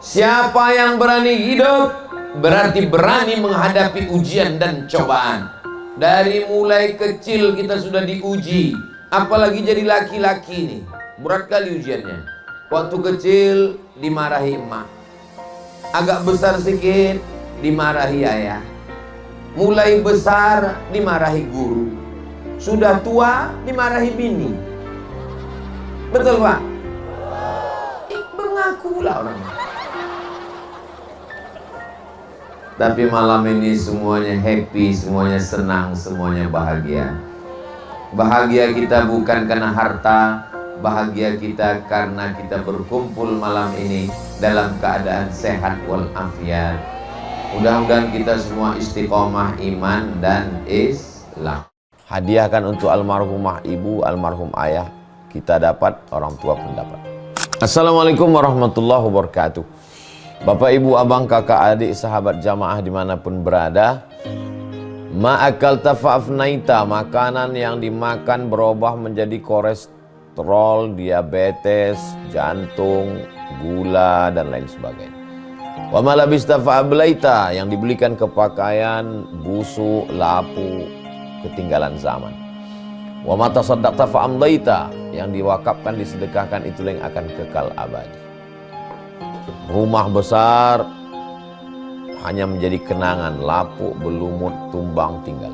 Siapa yang berani hidup berarti berani menghadapi ujian dan cobaan. Dari mulai kecil kita sudah diuji, apalagi jadi laki-laki nih, berat kali ujiannya. Waktu kecil dimarahi emak, agak besar sedikit dimarahi ayah, mulai besar dimarahi guru, sudah tua dimarahi bini. Betul Pak? Mengakulah orang. Tapi malam ini semuanya happy, semuanya senang, semuanya bahagia. Bahagia kita bukan karena harta, bahagia kita karena kita berkumpul malam ini dalam keadaan sehat walafiat. Mudah-mudahan kita semua istiqomah iman dan Islam. Hadiahkan untuk almarhumah ibu, almarhum ayah, kita dapat, orang tua pun dapat. Assalamualaikum warahmatullahi wabarakatuh. Bapak, ibu, abang, kakak, adik, sahabat jamaah dimanapun berada, ma'akal tafa'afnaita, makanan yang dimakan berubah menjadi kolesterol, diabetes, jantung, gula, dan lain sebagainya. Wa malabista fa'ablaita, yang dibelikan ke pakaian, busuk, lapu, ketinggalan zaman. Wa mata saddaqta fa'amdaita, yang diwakafkan, disedekahkan, itu yang akan kekal abadi. Rumah besar hanya menjadi kenangan, lapuk, berlumut, tumbang, tinggal.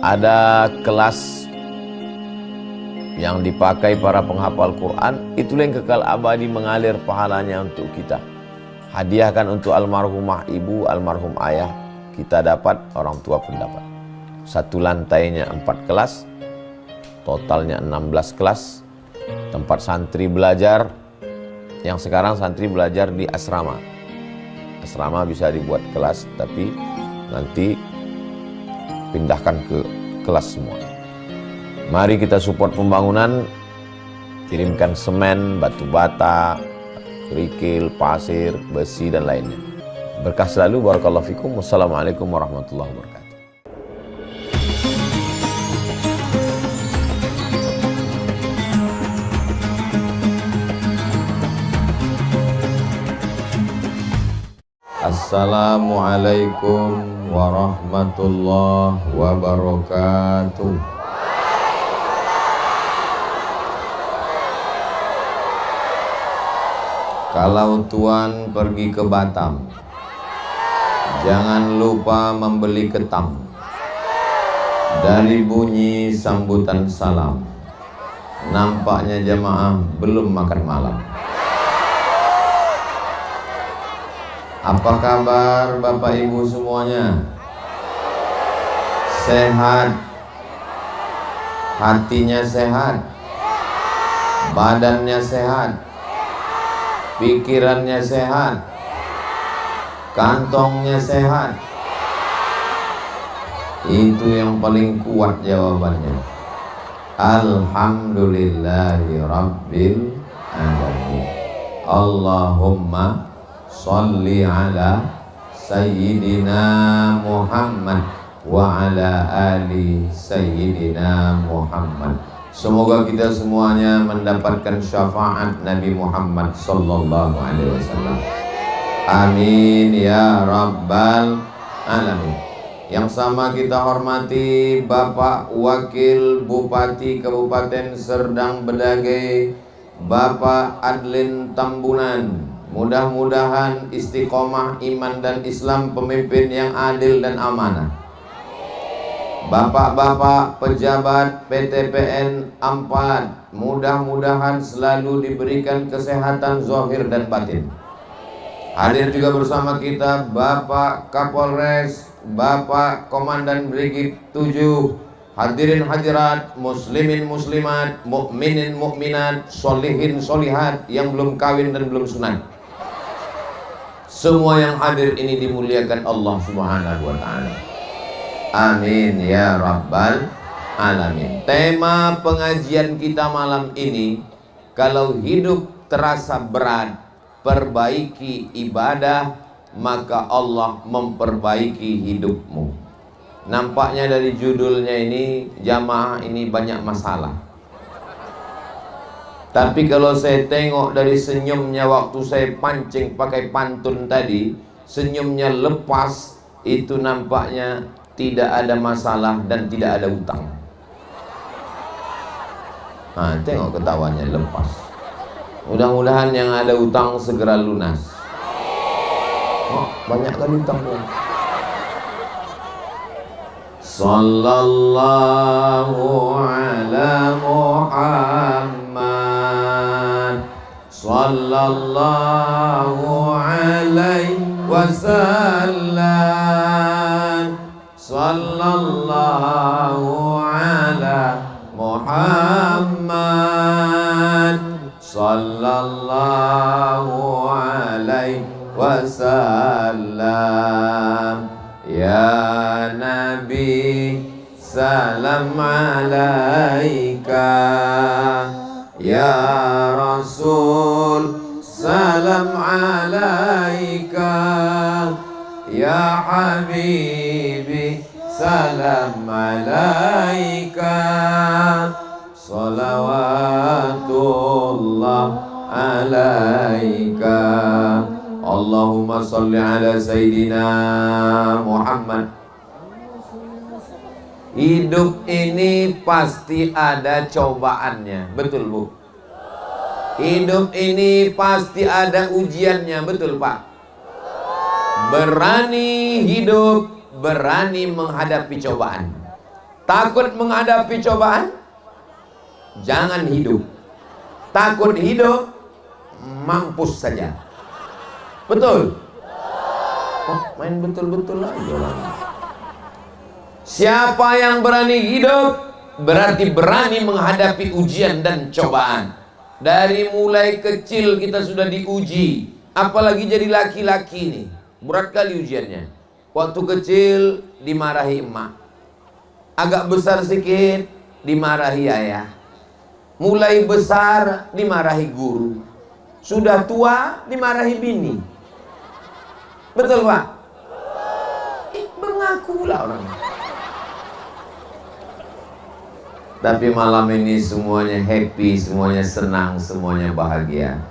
Ada kelas yang dipakai para penghafal Quran, itulah yang kekal abadi, mengalir pahalanya untuk kita. Hadiahkan untuk almarhumah ibu, almarhum ayah, kita dapat, orang tua pun dapat. Satu lantainya 4 kelas, totalnya 16 kelas, tempat santri belajar. Yang sekarang santri belajar di asrama. Asrama bisa dibuat kelas, tapi nanti pindahkan ke kelas semua. Mari kita support pembangunan, kirimkan semen, batu bata, kerikil, pasir, besi, dan lainnya. Berkah selalu, barakallahu fikum. Wassalamualaikum warahmatullahi wabarakatuh. Assalamualaikum warahmatullahi wabarakatuh. Kalau tuan pergi ke Batam, jangan lupa membeli ketam. Dari bunyi sambutan salam, nampaknya jamaah belum makan malam. Apa kabar Bapak Ibu semuanya? Sehat? Hatinya sehat? Badannya sehat? Pikirannya sehat? Kantongnya sehat? Itu yang paling kuat jawabannya. Alhamdulillahi Rabbil Alamin. Allahumma Salli ala Sayyidina Muhammad wa ala ali Sayyidina Muhammad. Semoga kita semuanya mendapatkan syafaat Nabi Muhammad sallallahu alaihi wasallam. Amin ya rabbal alamin. Yang sama kita hormati Bapak Wakil Bupati Kabupaten Serdang Bedagai, Bapak Adlin Tambunan. Mudah-mudahan istiqomah iman dan Islam, pemimpin yang adil dan amanah. Bapak-bapak pejabat PTPN 4, mudah-mudahan selalu diberikan kesehatan zahir dan batin. Hadir juga bersama kita Bapak Kapolres, Bapak Komandan Brigif 7, hadirin hadirat, muslimin muslimat, mukminin mukminat, solihin solihat yang belum kawin dan belum sunat. Semua yang hadir ini dimuliakan Allah Subhanahu wa ta'ala. Amin ya rabbal alamin. Tema pengajian kita malam ini, kalau hidup terasa berat, perbaiki ibadah, maka Allah memperbaiki hidupmu. Nampaknya dari judulnya ini, jamaah ini banyak masalah. Tapi kalau saya tengok dari senyumnya waktu saya pancing pakai pantun tadi, senyumnya lepas, itu nampaknya tidak ada masalah dan tidak ada utang. Nah, tengok ketawanya lepas. Mudah-mudahan yang ada utang segera lunas. Oh, banyak kali utangnya. Sallallahu ala Muhammad, sallallahu alaihi wasallam, sallallahu ala Muhammad, sallallahu alaihi wasallam. Ya Nabi, salam alaika. Ya Rasul, salam alaika. Ya Habibi, salam alaika. Salawatullah alaika. Allahumma salli ala Sayyidina Muhammad. Hidup ini pasti ada cobaannya, betul Bu? Hidup ini pasti ada ujiannya, betul Pak? Berani hidup, berani menghadapi cobaan. Takut menghadapi cobaan, jangan hidup. Takut hidup, mampus saja. Betul? Oh, main betul-betul aja lah. Siapa yang berani hidup berarti berani menghadapi ujian dan cobaan. Dari mulai kecil kita sudah diuji, apalagi jadi laki-laki nih, berat kali ujiannya. Waktu kecil dimarahi emak, agak besar sedikit dimarahi ayah, mulai besar dimarahi guru, sudah tua dimarahi bini. Betul Pak? Mengaku lah orang. Tapi malam ini semuanya happy, semuanya senang, semuanya bahagia.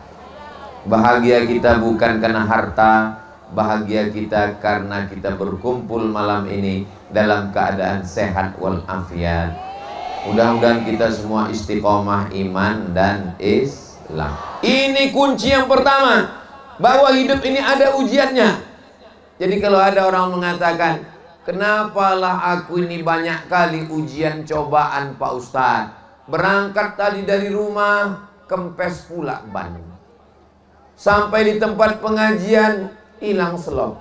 Bahagia kita bukan karena harta, bahagia kita karena kita berkumpul malam ini dalam keadaan sehat walafiat. Mudah-mudahan kita semua istiqomah iman dan Islam. Ini kunci yang pertama, bahwa hidup ini ada ujiannya. Jadi kalau ada orang mengatakan, kenapalah aku ini banyak kali ujian cobaan Pak Ustadz, berangkat tadi dari rumah, kempes pula ban. Sampai di tempat pengajian, hilang selop.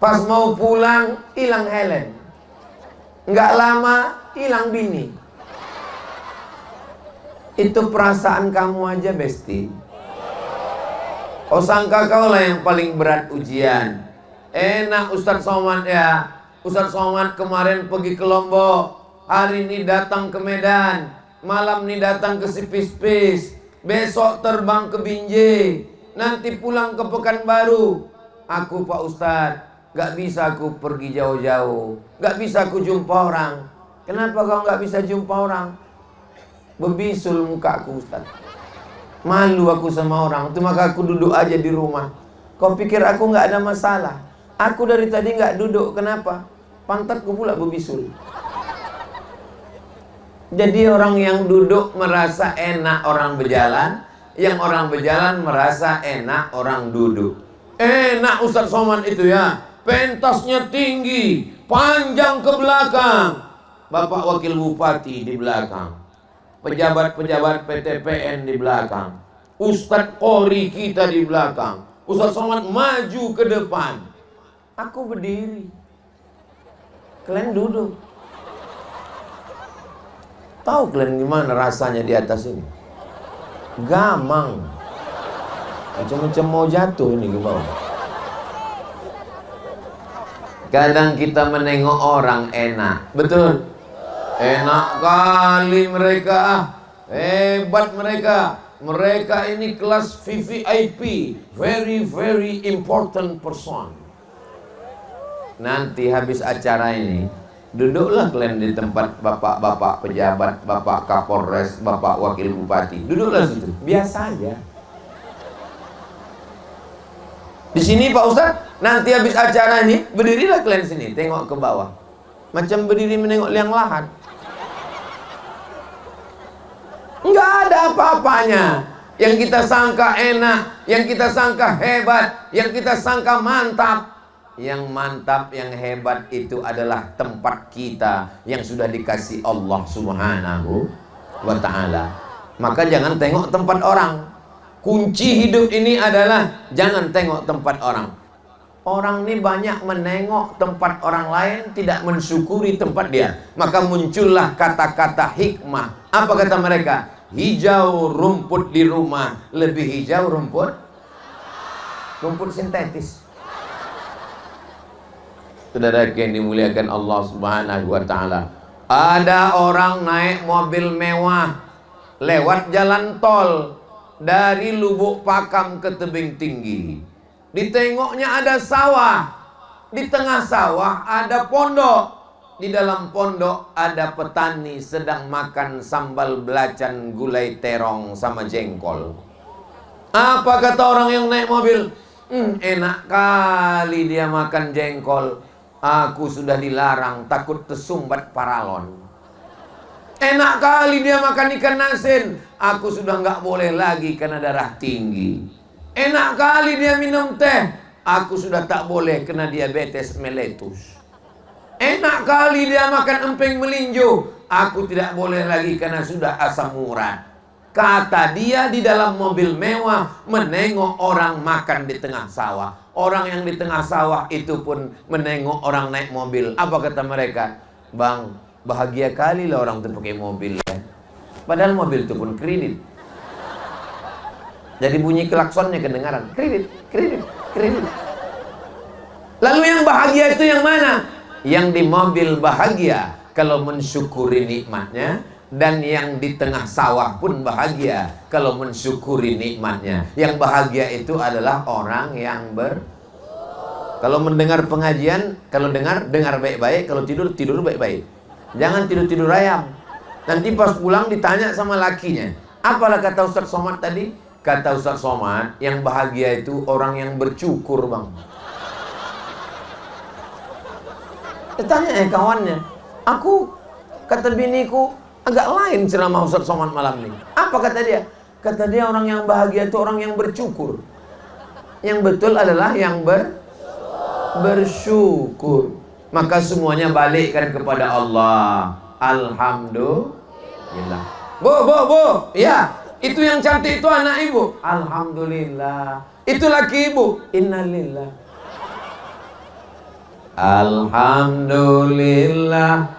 Pas mau pulang, hilang helm. Nggak lama, hilang bini. Itu perasaan kamu aja, Besti. Oh, sangka kau lah yang paling berat ujian. Enak Ustadz Somad ya. Ustadz Somad kemarin pergi ke Lombok, hari ini datang ke Medan, malam ini datang ke Sipis-Pis, besok terbang ke Binjai, nanti pulang ke Pekanbaru. Aku Pak Ustadz, gak bisa aku pergi jauh-jauh, gak bisa aku jumpa orang. Kenapa kau gak bisa jumpa orang? Bebisul mukaku Ustadz, malu aku sama orang, itu maka aku duduk aja di rumah. Kau pikir aku gak ada masalah? Aku dari tadi gak duduk, kenapa? Pantatku pula bebisul. Jadi orang yang duduk merasa enak orang berjalan, yang orang berjalan merasa enak orang duduk. Enak Ustadz Somad itu ya, pentasnya tinggi, panjang ke belakang, Bapak Wakil Bupati di belakang, pejabat-pejabat PTPN di belakang, Ustadz Qori kita di belakang, Ustadz Somad maju ke depan. Aku berdiri, kalian duduk. Tahu kalian gimana rasanya di atas ini? Gamang, macam-macam mau jatuh ini ke bawah. Kadang kita menengok orang enak, betul? Enak kali mereka, hebat mereka. Mereka ini kelas VVIP, very very important person. Nanti habis acara ini, Duduklah kalian di tempat bapak-bapak pejabat, bapak kapolres, bapak wakil bupati. Duduklah situ, biasa aja. Di sini Pak Ustadz, nanti habis acara ini, berdirilah kalian sini, tengok ke bawah. Macam berdiri menengok liang lahat. Enggak ada apa-apanya. Yang kita sangka enak, yang kita sangka hebat, yang kita sangka mantap. Yang mantap, yang hebat itu adalah tempat kita yang sudah dikasih Allah Subhanahu wa ta'ala. Maka jangan tengok tempat orang. Kunci hidup ini adalah jangan tengok tempat orang. Orang ini banyak menengok tempat orang lain, tidak mensyukuri tempat dia. Maka muncullah kata-kata hikmah. Apa kata mereka? Hijau rumput di rumah lebih hijau rumput sintetis. Saudara yang dimuliakan Allah Subhanahu wa ta'ala, ada orang naik mobil mewah lewat jalan tol dari Lubuk Pakam ke Tebing Tinggi. Ditengoknya ada sawah, di tengah sawah ada pondok, di dalam pondok ada petani sedang makan sambal belacan, gulai terong sama jengkol. Apa kata orang yang naik mobil? Enak kali dia makan jengkol. Aku sudah dilarang, takut tersumbat paralon. Enak kali dia makan ikan asin. Aku sudah nggak boleh lagi karena darah tinggi. Enak kali dia minum teh. Aku sudah tak boleh kena diabetes meletus. Enak kali dia makan emping melinjo. Aku tidak boleh lagi karena sudah asam urat. Kata dia di dalam mobil mewah, menengok orang makan di tengah sawah. Orang yang di tengah sawah itu pun menengok orang naik mobil. Apa kata mereka? Bang, bahagia kali lah orang itu pakai mobil ya. Padahal mobil itu pun kredit. Jadi bunyi klaksonnya kedengaran. Kredit, kredit, kredit. Lalu yang bahagia itu yang mana? Yang di mobil bahagia kalau mensyukuri nikmatnya. Dan yang di tengah sawah pun bahagia kalau mensyukuri nikmatnya. Yang bahagia itu adalah orang yang kalau mendengar pengajian, kalau dengar baik-baik, kalau tidur baik-baik. Jangan tidur ayam. Nanti pas pulang ditanya sama lakinya, apalah kata Ustaz Somad tadi? Kata Ustaz Somad, yang bahagia itu orang yang bercukur, bang. Ditanya kawannya, aku kata biniku agak lain ceramah Ustaz Somad malam ini. Apa kata dia? Kata dia orang yang bahagia itu orang yang bersyukur. Yang betul adalah yang bersyukur. Maka semuanya balikkan kepada Allah. Alhamdulillah. Bu, ya, itu yang cantik itu anak ibu. Alhamdulillah. Itu laki ibu. Innalillah. Alhamdulillah.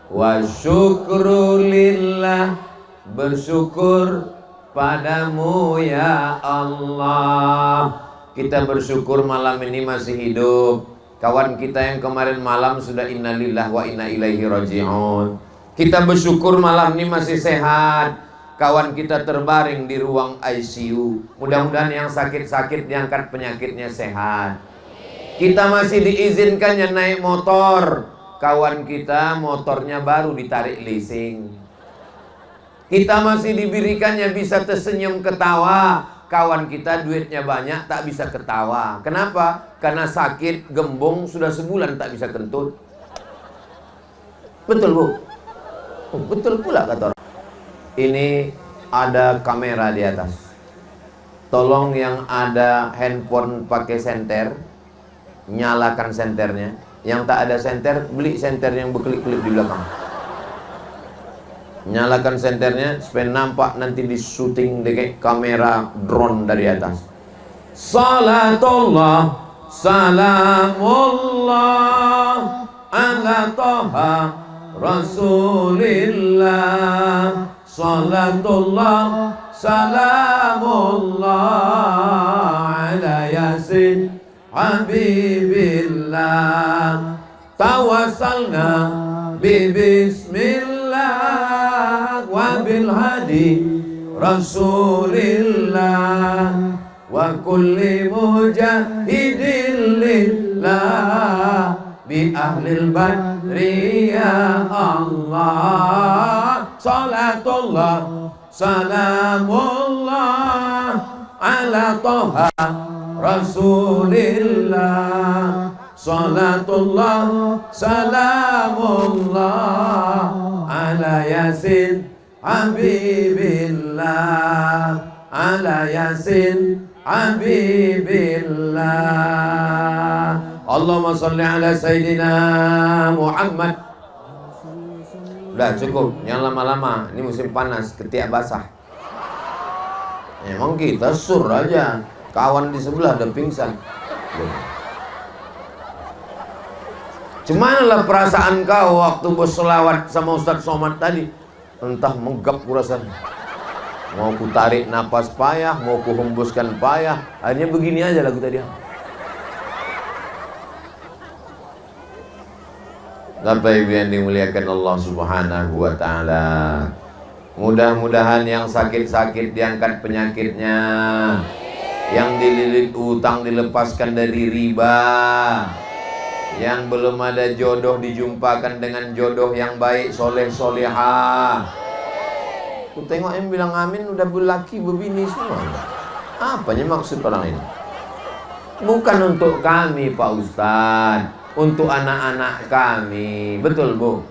Wa syukrulillah, bersyukur padamu ya Allah. Kita bersyukur malam ini masih hidup. Kawan kita yang kemarin malam sudah innalillah wa inna ilaihi raji'un. Kita bersyukur malam ini masih sehat. Kawan kita terbaring di ruang ICU. Mudah-mudahan yang sakit-sakit diangkat penyakitnya sehat. Kita masih diizinkannya naik motor. Kawan kita motornya baru ditarik leasing. Kita masih diberikannya bisa tersenyum ketawa. Kawan kita duitnya banyak tak bisa ketawa. Kenapa? Karena sakit gembung sudah sebulan tak bisa kentut. Betul bu? Betul pula kata orang. Ini ada kamera di atas. Tolong yang ada handphone pakai senter, nyalakan senternya. Yang tak ada senter, beli senter yang berkelip-kelip di belakang. Nyalakan senternya supaya nampak nanti di syuting dengan kamera drone dari atas. Salatullah, salamullah ala toha rasulillah. Salatullah, salamullah ala yasin Habibillah. Tawassalna bismillah wa bil hadi Rasulillah wa kulli mujahidin lillah bi ahlil badri ya Allah. Salatullah salamullah ala toha Rasulillah. Salatullah salamullah ala Yasin Habibillah, ala Yasin Habibillah. Allahumma salli ala Sayyidina Muhammad. Udah cukup, yang lama-lama. Ini musim panas, ketiak basah. Emang kita sur aja. Kawan di sebelah udah pingsan. Cemanalah perasaan kau waktu berselawat sama Ustadz Somad tadi? Entah menggap kurasan. Mau ku tarik napas payah, mau ku hembuskan payah. Akhirnya begini aja lagu tadi. Bapak Ibu yang dimuliakan Allah Subhanahu wa Ta'ala, mudah-mudahan yang sakit-sakit diangkat penyakitnya, yang dililit utang dilepaskan dari riba, yang belum ada jodoh dijumpakan dengan jodoh yang baik, soleh solehah. Ku tengok yang bilang amin udah berlaki berbini semua. Apanya maksud orang ini? Bukan untuk kami Pak Ustadz, untuk anak-anak kami. Betul Bu?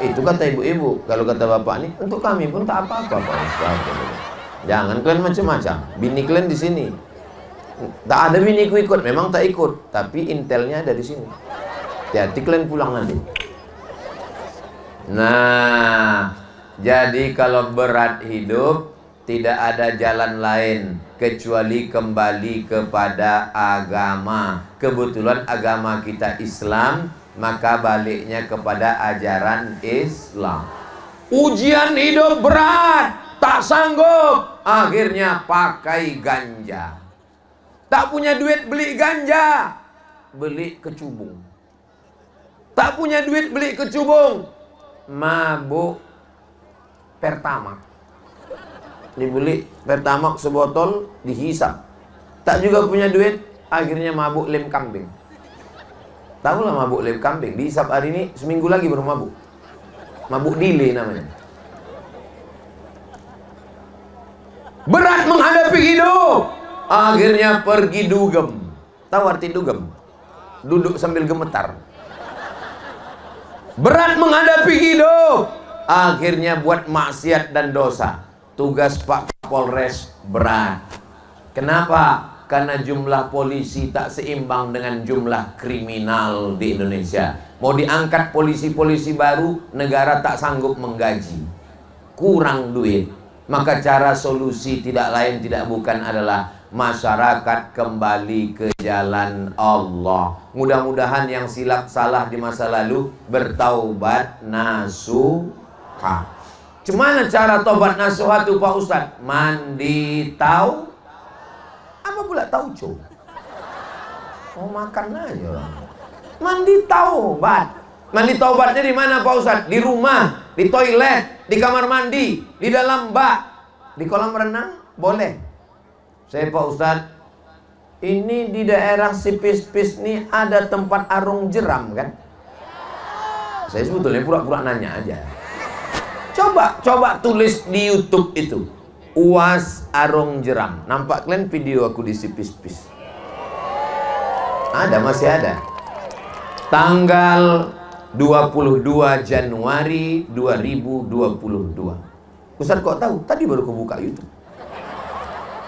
Itu kata ibu-ibu. Kalau kata bapak ini, untuk kami pun tak apa-apa Pak Ustadz. Jangan kalian macam-macam. Bini kalian di sini. Tak ada biniku ikut, memang tak ikut, tapi intelnya ada di sini. Hati-hati kalian pulang nanti. Nah, jadi kalau berat hidup, tidak ada jalan lain kecuali kembali kepada agama. Kebetulan agama kita Islam, maka baliknya kepada ajaran Islam. Ujian hidup berat, tak sanggup, akhirnya pakai ganja. Tak punya duit beli ganja, beli kecubung. Tak punya duit beli kecubung, mabuk Pertamax. Dibeli Pertamax sebotol, dihisap. Tak juga punya duit, akhirnya mabuk lem kambing. Tahulah mabuk lem kambing, dihisap hari ini, seminggu lagi baru mabuk. Mabuk dile namanya. Berat menghadapi hidup, akhirnya pergi dugem. Tahu arti dugem? Duduk sambil gemetar. Berat menghadapi hidup, akhirnya buat maksiat dan dosa. Tugas Pak Polres berat. Kenapa? Karena jumlah polisi tak seimbang dengan jumlah kriminal di Indonesia. Mau diangkat polisi-polisi baru, negara tak sanggup menggaji. Kurang duit. Maka cara solusi tidak lain tidak bukan adalah masyarakat kembali ke jalan Allah. Mudah-mudahan yang silap salah di masa lalu bertaubat nasuha. Cemana cara tobat nasuha itu Pak Ustadz? Mandi tahu. Apa pula tauco? Oh makan aja orang. Mandi taubat. Mandi taubatnya di mana Pak Ustadz? Di rumah, di toilet, di kamar mandi, di dalam bak, di kolam renang boleh. Saya Pak Ustadz, ini di daerah Sipis-Pis nih ada tempat arung jeram kan? Saya sebetulnya pura-pura nanya aja. Coba tulis di YouTube itu, UAS arung jeram. Nampak kalian video aku di Sipis-Pis? Ada, masih ada. Tanggal 22 Januari 2022. Ustaz kok tahu? Tadi baru aku buka YouTube.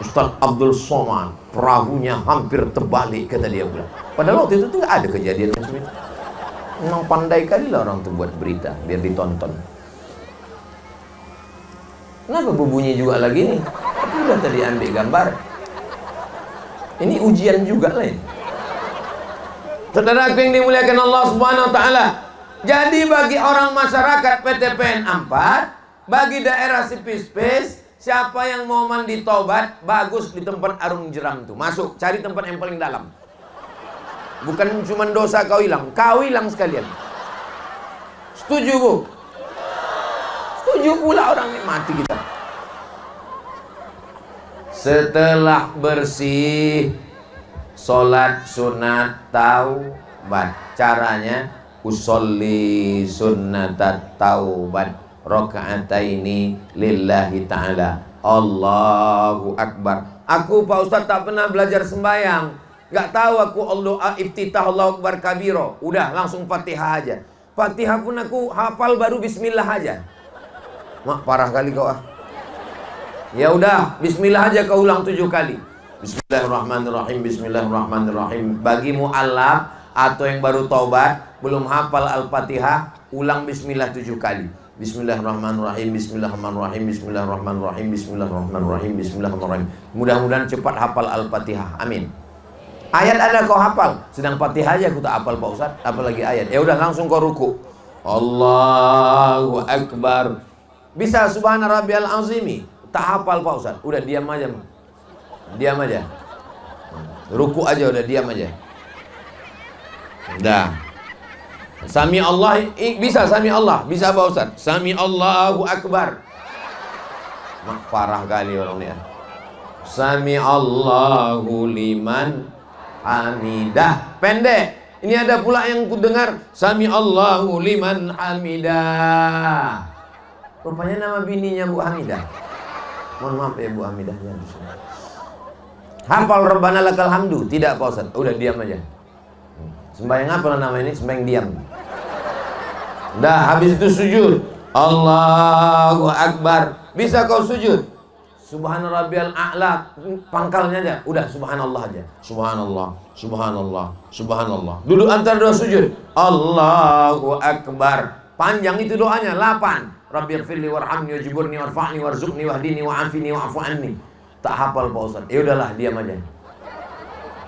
Ustaz Abdul Somad, perahunya hampir terbalik, kata dia bilang. Padahal waktu itu tuh gak ada kejadian macam itu. Memang pandai kali lah orang tuh buat berita, biar ditonton. Kenapa berbunyi juga lagi nih? Tapi udah tadi ambil gambar. Ini ujian juga lah ini. Saudara yang dimuliakan Allah Subhanahu wa Ta'ala. Jadi bagi orang masyarakat PTPN 4, bagi daerah Sipis-Pis, siapa yang mau mandi tobat, bagus di tempat arung jeram tuh. Masuk, cari tempat yang paling dalam. Bukan cuma dosa kau hilang sekalian. Setuju Bu? Setuju pula orang ini, mati kita. Setelah bersih, sholat sunat tahu, taubat. Caranya usolli sunnatat taubat rakaataini lillahi ta'ala. Allahu Akbar. Aku Pak Ustadz tak pernah belajar sembahyang, gak tahu aku Allah iftitah Allahu Akbar kabiro. Udah langsung Fatihah aja. Fatihah pun aku hafal baru bismillah aja. Mak parah kali kau ah. Ya udah bismillah aja kau ulang 7 kali. Bismillahirrahmanirrahim, bismillahirrahmanirrahim. Bagi mu'allaf atau yang baru taubat belum hafal Al-Fatihah, ulang bismillah 7 kali. Bismillahirrahmanirrahim, bismillahirrahmanirrahim, bismillahirrahmanirrahim, bismillahirrahmanirrahim, bismillahirrahmanirrahim. Mudah-mudahan cepat hafal Al-Fatihah. Amin. Ayat ada kau hafal, sedang Fatihah aja aku tak hafal Pak Ustaz, apalagi ayat. Ya udah langsung kau ruku. Allahu Akbar. Bisa subhana rabbiyal azimi, tak hafal Pak Ustaz. Udah diam aja. Diam aja. Ruku aja udah diam aja. Dah. Sami Allah, bisa Sami Allah, bisa Pak Ustaz. Sami Allahu Akbar. Mak parah kali orang ni. Sami Allahu liman hamidah. Pendek. Ini ada pula yang ku dengar Sami Allahu liman hamidah. Rupanya nama bininya Bu Hamidah. Mohon maaf ya Bu Hamidahnya. Hafal Rabbana lakal hamdu. Tidak Pak Ustaz. Udah diam aja. Sembahyang apa nama ini? Sembahyang diam. Dah habis itu sujud. Allahu Akbar. Bisa kau sujud. Subhana rabbiyal a'la, pangkalnya aja. Udah subhanallah aja. Subhanallah, subhanallah, subhanallah. Duduk antara dua sujud. Allahu Akbar. Panjang itu doanya 8. Rabbighfirli warhamni wajburni warfa'ni warzuqni wahdini wa'afini wa'fu anni. Tak hafal Pak Ustaz. Ya udahlah, diam aja.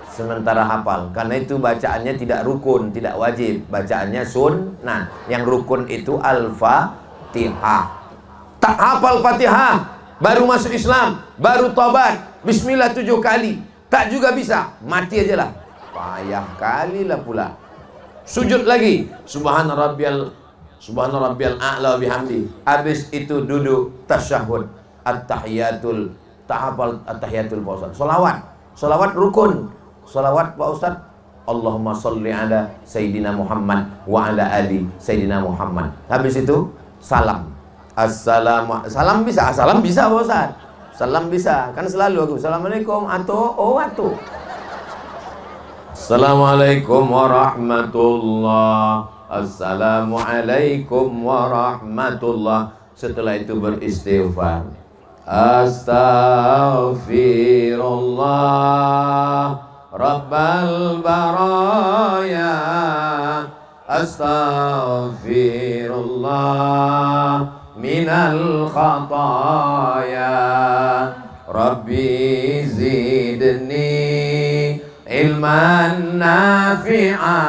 Sementara hafal, karena itu bacaannya tidak rukun, tidak wajib, bacaannya sunnah. Yang rukun itu Al-Fatihah. Tak hafal Fatihah, baru masuk Islam, baru tobat, bismillah 7 kali, tak juga bisa, mati aja lah. Payah kali lah pula. Sujud lagi, subhana rabbiyal a'la bihamdi. Habis itu duduk tasyahud, at-tahiyatul, tak hafal at-tahiyatul Pak Ustaz. Solawat rukun. Salawat Pak Ustaz, Allahumma salli ala Sayyidina Muhammad wa ala ali Sayyidina Muhammad. Habis itu salam. Salam bisa Pak Ustaz. Salam bisa, kan selalu aku Assalamualaikum atau Assalamualaikum warahmatullah. Assalamualaikum warahmatullah. Setelah itu beristighfar. Astaghfirullah Rabbal baraya, astaghfirullah minal khataya, Rabbi zidni ilman nafi'a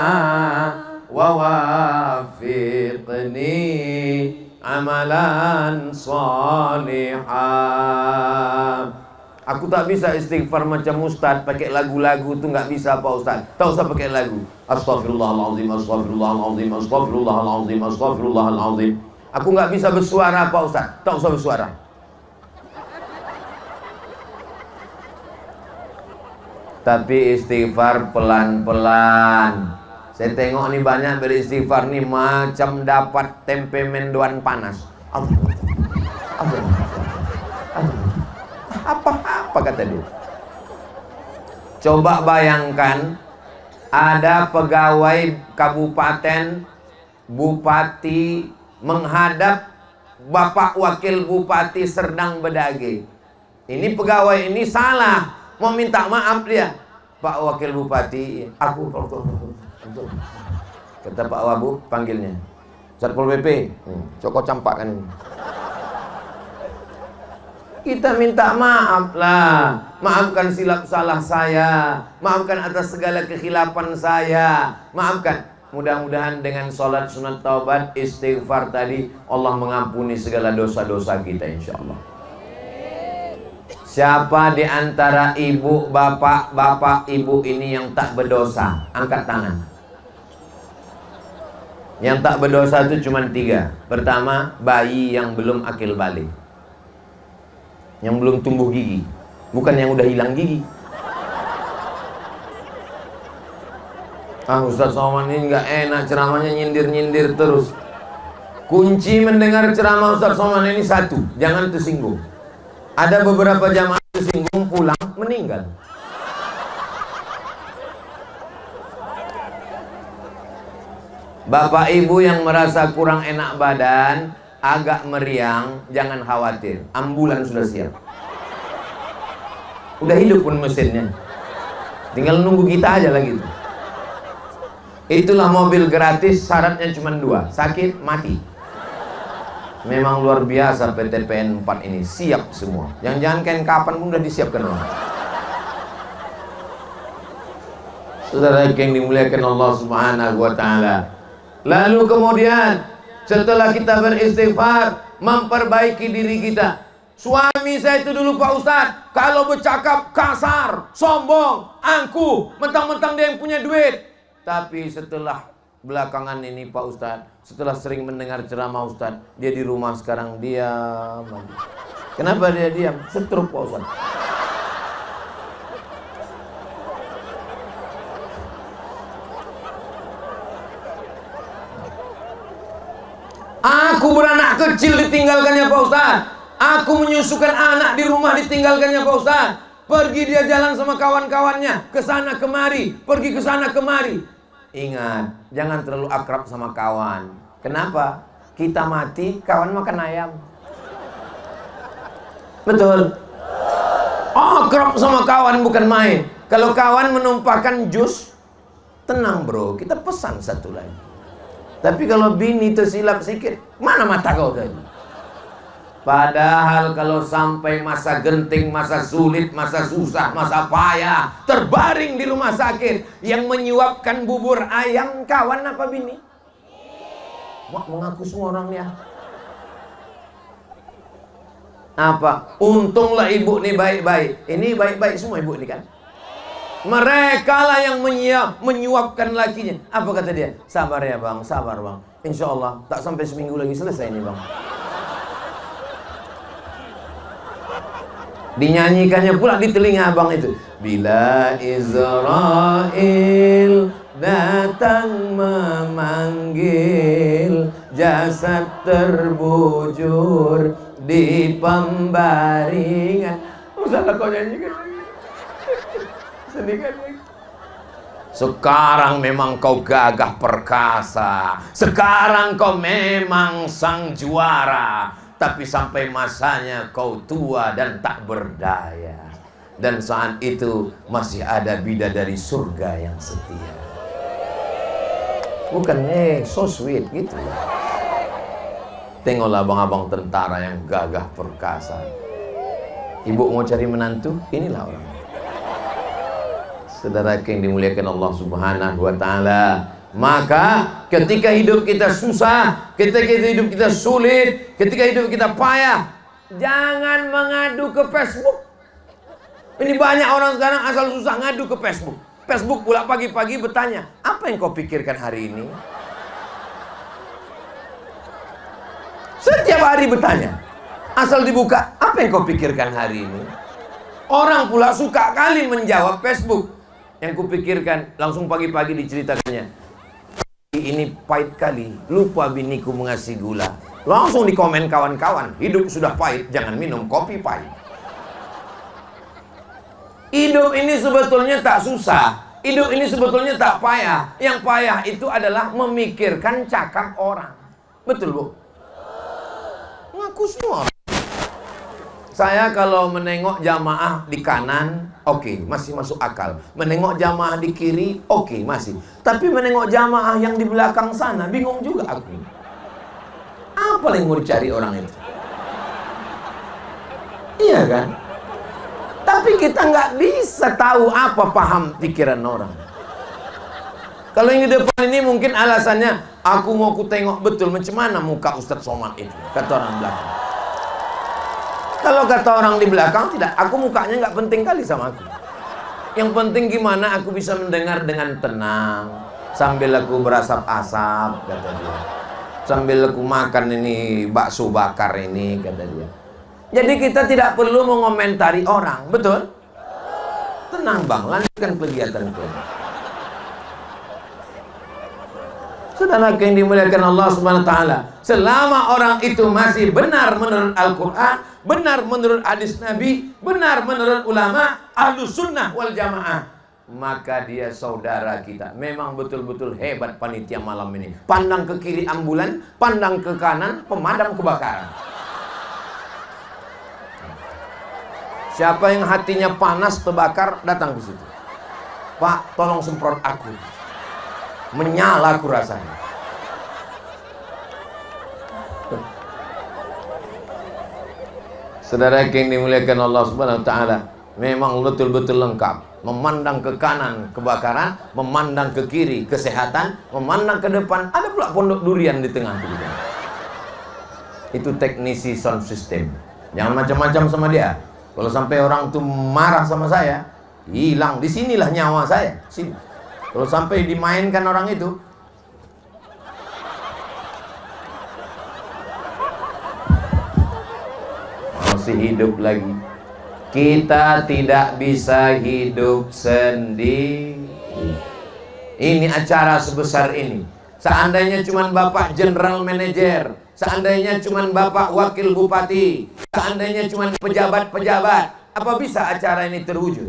wa wafiqni amalan salihah. Aku tak bisa istighfar macam Ustaz, pakai lagu-lagu tu nggak bisa Pak Ustaz. Tak usah pakai lagu. Astaghfirullahalazim, astaghfirullahalazim, astaghfirullahalazim, astaghfirullahalazim. Aku nggak bisa bersuara Pak Ustaz. Tak usah bersuara. Tapi istighfar pelan-pelan. Saya tengok ni banyak beristighfar ni macam dapat tempe mendoan panas. Apa kata dia? Coba bayangkan ada pegawai kabupaten, bupati menghadap Bapak Wakil Bupati Serdang Bedage. Ini pegawai ini salah, mau minta maaf dia. Pak Wakil Bupati, aku kata Pak Wabu panggilnya. Satpol PP, Joko campakkan ini. Kita minta maaf lah. Maafkan silap salah saya. Maafkan atas segala kekhilafan saya. Maafkan. Mudah-mudahan dengan sholat sunat taubat, istighfar tadi, Allah mengampuni segala dosa-dosa kita insya Allah. Siapa di antara ibu, bapak, ibu ini yang tak berdosa? Angkat tangan. Yang tak berdosa itu cuma 3. Pertama, bayi yang belum akil balik, yang belum tumbuh gigi, bukan yang udah hilang gigi. Ah, Ustaz Somad ini nggak enak, ceramahnya nyindir-nyindir terus. Kunci mendengar ceramah Ustaz Somad ini satu, jangan tersinggung. Ada beberapa jamaah tersinggung, pulang meninggal. Bapak ibu yang merasa kurang enak badan, agak meriang, jangan khawatir, ambulan sudah siap. Udah hidup pun mesinnya, tinggal nunggu kita aja lagi. Itulah mobil gratis, syaratnya cuma 2, sakit, mati. Memang luar biasa PTPN 4 ini, siap semua. Jangan-jangan kain kapan pun udah disiapkan orang. Saudara yang dimuliakan Allah Subhanahu wa Ta'ala. Lalu kemudian setelah kita beristighfar, memperbaiki diri kita. Suami saya itu dulu Pak Ustadz, kalau bercakap kasar, sombong, angkuh, mentang-mentang dia yang punya duit. Tapi setelah belakangan ini Pak Ustadz, setelah sering mendengar ceramah Ustadz, dia di rumah sekarang diam. Kenapa dia diam? Stroke Pak Ustadz. Aku beranak kecil ditinggalkannya Pak Ustadz. Aku menyusukan anak di rumah ditinggalkannya Pak Ustadz. Pergi dia jalan sama kawan-kawannya, ke sana kemari, pergi ke sana kemari. Ingat, jangan terlalu akrab sama kawan. Kenapa? Kita mati, kawan makan ayam. Betul? Akrab sama kawan bukan main. Kalau kawan menumpahkan jus, tenang bro, kita pesan satu lagi. Tapi kalau bini tersilap sedikit, mana mata kau tadi? Padahal kalau sampai masa genting, masa sulit, masa susah, masa payah, terbaring di rumah sakit, yang menyuapkan bubur ayam kawan apa bini? Wah, mengaku semua orang ya. Apa? Untunglah ibu nih baik-baik. Ini baik-baik semua ibu ini kan? Mereka lah yang menyuapkan lakinya. Apa kata dia? Sabar ya bang, sabar bang. Insya Allah tak sampai seminggu lagi selesai nih bang. Dinyanyikannya pula di telinga abang itu. Bila Israel datang memanggil, jasad terbujur di pembaringan. Salah kau nyanyikan lagi. Sedihkan lagi. Sekarang memang kau gagah perkasa, sekarang kau memang sang juara. Tapi sampai masanya kau tua dan tak berdaya. Dan saat itu masih ada bidadari surga yang setia. Bukan so sweet gitu. Tengoklah abang-abang tentara yang gagah perkasa. Ibu mau cari menantu, inilah orang. Saudara yang dimuliakan Allah Subhanahu wa Ta'ala. Maka ketika hidup kita susah, ketika hidup kita sulit, ketika hidup kita payah, jangan mengadu ke Facebook. Ini banyak orang sekarang asal susah ngadu ke Facebook. Facebook pula pagi-pagi bertanya, apa yang kau pikirkan hari ini? Setiap hari bertanya. Asal dibuka, apa yang kau pikirkan hari ini? Orang pula suka kali menjawab Facebook. Yang kupikirkan, langsung pagi-pagi diceritakannya. Ini pahit kali, lupa biniku mengasih gula. Langsung di komen kawan-kawan, hidup sudah pahit, jangan minum kopi pahit. Hidup ini sebetulnya tak susah, hidup ini sebetulnya tak payah. Yang payah itu adalah memikirkan cakap orang. Betul bu? Ngaku semua. Saya kalau menengok jamaah di kanan, oke, masih masuk akal. Menengok jamaah di kiri, oke, masih. Tapi menengok jamaah yang di belakang sana, bingung juga aku. Apa yang mau dicari orang itu? Iya kan? Tapi kita nggak bisa tahu apa paham pikiran orang. Kalau yang di depan ini mungkin alasannya, aku mau ku tengok betul macam mana muka Ustadz Somad itu, kata orang belakang. Kalau kata orang di belakang, tidak, aku mukanya nggak penting kali sama aku. Yang penting gimana aku bisa mendengar dengan tenang sambil aku berasap-asap, kata dia. Sambil aku makan ini bakso bakar ini, kata dia. Jadi kita tidak perlu mengomentari orang, betul? Tenang bang, lanjutkan kegiatan kita. Saudara yang dimuliakan Allah Subhanahu wa taala, selama orang itu masih benar menurut Al-Qur'an, benar menurut hadis Nabi, benar menurut ulama Ahlus Sunnah wal Jamaah, maka dia saudara kita. Memang betul-betul hebat panitia malam ini. Pandang ke kiri ambulan, pandang ke kanan pemadam kebakaran. Siapa yang hatinya panas terbakar, datang ke situ. Pak, tolong semprot aku. Menyala aku rasanya. Saudara yang dimuliakan Allah Subhanahu wa taala, memang betul-betul lengkap. Memandang ke kanan kebakaran, memandang ke kiri kesehatan, memandang ke depan ada pula pondok durian di tengah itu. Itu teknisi sound system. Jangan macam-macam sama dia. Kalau sampai orang itu marah sama saya, hilang. Disinilah nyawa saya. Sini. Kalau sampai dimainkan orang itu, masih hidup lagi. Kita tidak bisa hidup sendiri. Ini acara sebesar ini. Seandainya cuma Bapak General Manager, seandainya cuma Bapak Wakil Bupati, seandainya cuma pejabat-pejabat, apa bisa acara ini terwujud?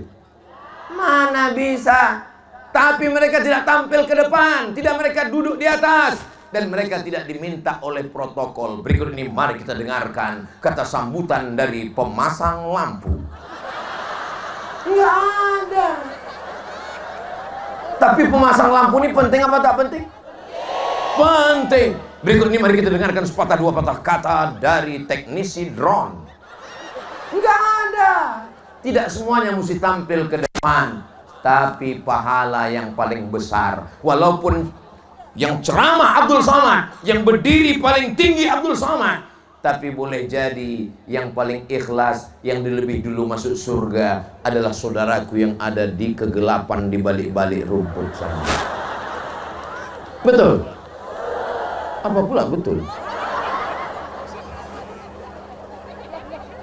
Mana bisa? Tapi mereka tidak tampil ke depan, tidak mereka duduk di atas, dan mereka tidak diminta oleh protokol. Berikut ini mari kita dengarkan kata sambutan dari pemasang lampu. Nggak ada. Tapi pemasang lampu ini penting apa tak penting? Penting. Berikut ini mari kita dengarkan sepatah dua patah kata dari teknisi drone. Nggak ada. Tidak semuanya mesti tampil ke depan, tapi pahala yang paling besar. Walaupun yang ceramah Abdul Somad, yang berdiri paling tinggi Abdul Somad, tapi boleh jadi yang paling ikhlas, yang lebih dulu masuk surga adalah saudaraku yang ada di kegelapan di balik-balik rumput sana. Betul? Apa pula betul?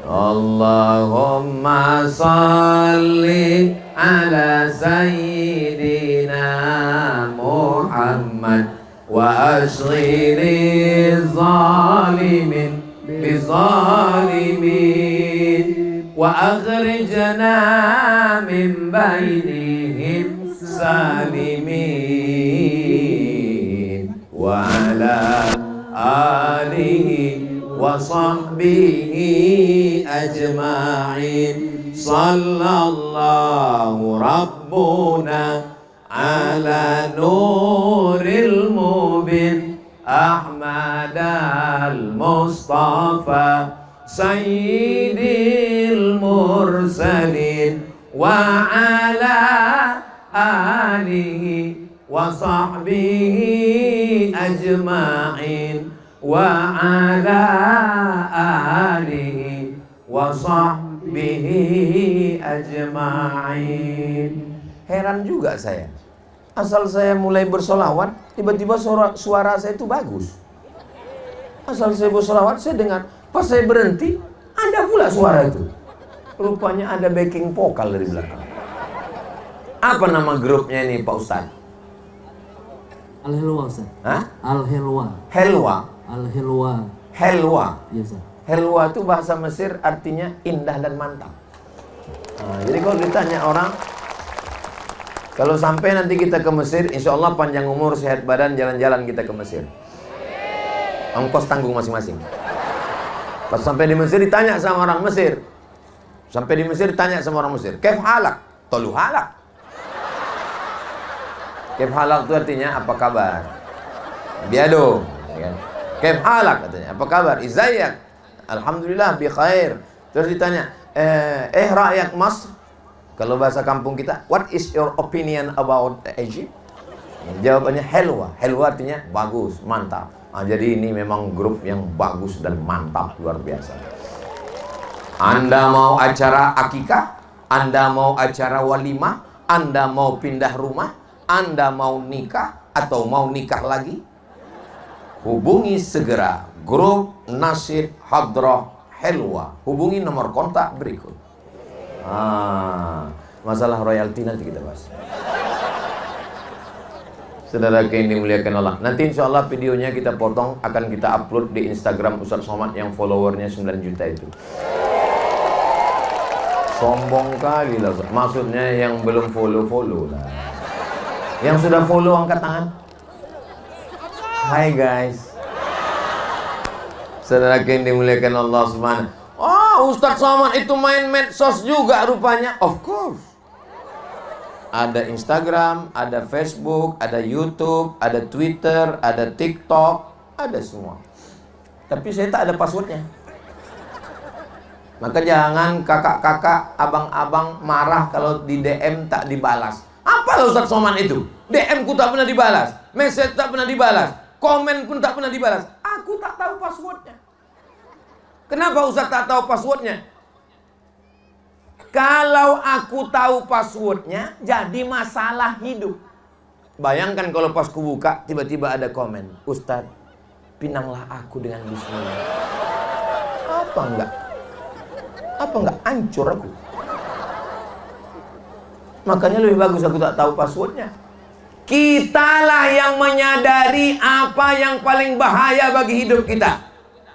Allahumma salli ala sayyidina Muhammad wa ashghili zalimin bizalimin wa akhrijna min bainihim salimin wa ala alihi wa sahbihi ajma'in. Sallallahu rabbuna ala nuril mubin Ahmad al-Mustafa sayyidil mursalin wa ala alihi wa sahbihi ajma'in wa ala alihi wa sahbihi ajma'in. Heran juga saya. Asal saya mulai bersolawat, tiba-tiba suara saya itu bagus. Asal saya bersolawat, saya dengar. Pas saya berhenti, ada pula suara itu. Rupanya ada backing vokal dari belakang. Apa nama grupnya ini Pak Ustadz? Al-Helwa, Ustaz. Hah? Al-Helwa. Helwa. Al-Helwa. Helwa. Iya, Ustaz. Helwa itu bahasa Mesir artinya indah dan mantap. Nah, jadi kalau ditanya orang, kalau sampai nanti kita ke Mesir, insya Allah panjang umur, sehat badan, jalan-jalan kita ke Mesir. Ongkos tanggung masing-masing. Pas sampai di Mesir ditanya sama orang Mesir. Sampai di Mesir ditanya sama orang Mesir, "Kaif halak?" "Tolu halak." Kaif halak itu artinya apa kabar? Biado. Kaif halak katanya, apa kabar? Izayak. Alhamdulillah bi khair. Terus ditanya, rakyat Masr, kalau bahasa kampung kita, what is your opinion about Egypt? Jawabannya helwa. Helwa artinya bagus, mantap. Nah, jadi ini memang grup yang bagus dan mantap, luar biasa. Anda mau acara akikah, Anda mau acara walimah, Anda mau pindah rumah, Anda mau nikah atau mau nikah lagi, hubungi segera grup Nasyid Hadrah Helwa. Hubungi nomor kontak berikut. Masalah royalti nanti kita bahas. Saudara yang dimuliakan Allah, nanti insya Allah videonya kita potong, akan kita upload di Instagram Ustadz Somad yang followernya 9 juta itu. Sombong kali lah, maksudnya yang belum follow lah. Yang sudah follow angkat tangan. Hai guys. Saudara yang dimuliakan Allah Subhanahu. Oh, Ustadz Somad itu main medsos juga rupanya. Of course. Ada Instagram, ada Facebook, ada YouTube, ada Twitter, ada TikTok, ada semua. Tapi saya tak ada passwordnya. Maka jangan kakak-kakak, abang-abang marah kalau di DM tak dibalas. Apa lah Ustadz Somad itu? DM ku tak pernah dibalas, message tak pernah dibalas, komen pun tak pernah dibalas. Aku tak tahu passwordnya. Kenapa Ustadz tak tahu passwordnya? Kalau aku tahu passwordnya, jadi masalah hidup. Bayangkan kalau pas ku buka, tiba-tiba ada komen, Ustadz, pinanglah aku dengan bismillah. Apa enggak? Hancur aku. Makanya lebih bagus aku tak tahu passwordnya. Kitalah yang menyadari apa yang paling bahaya bagi hidup kita.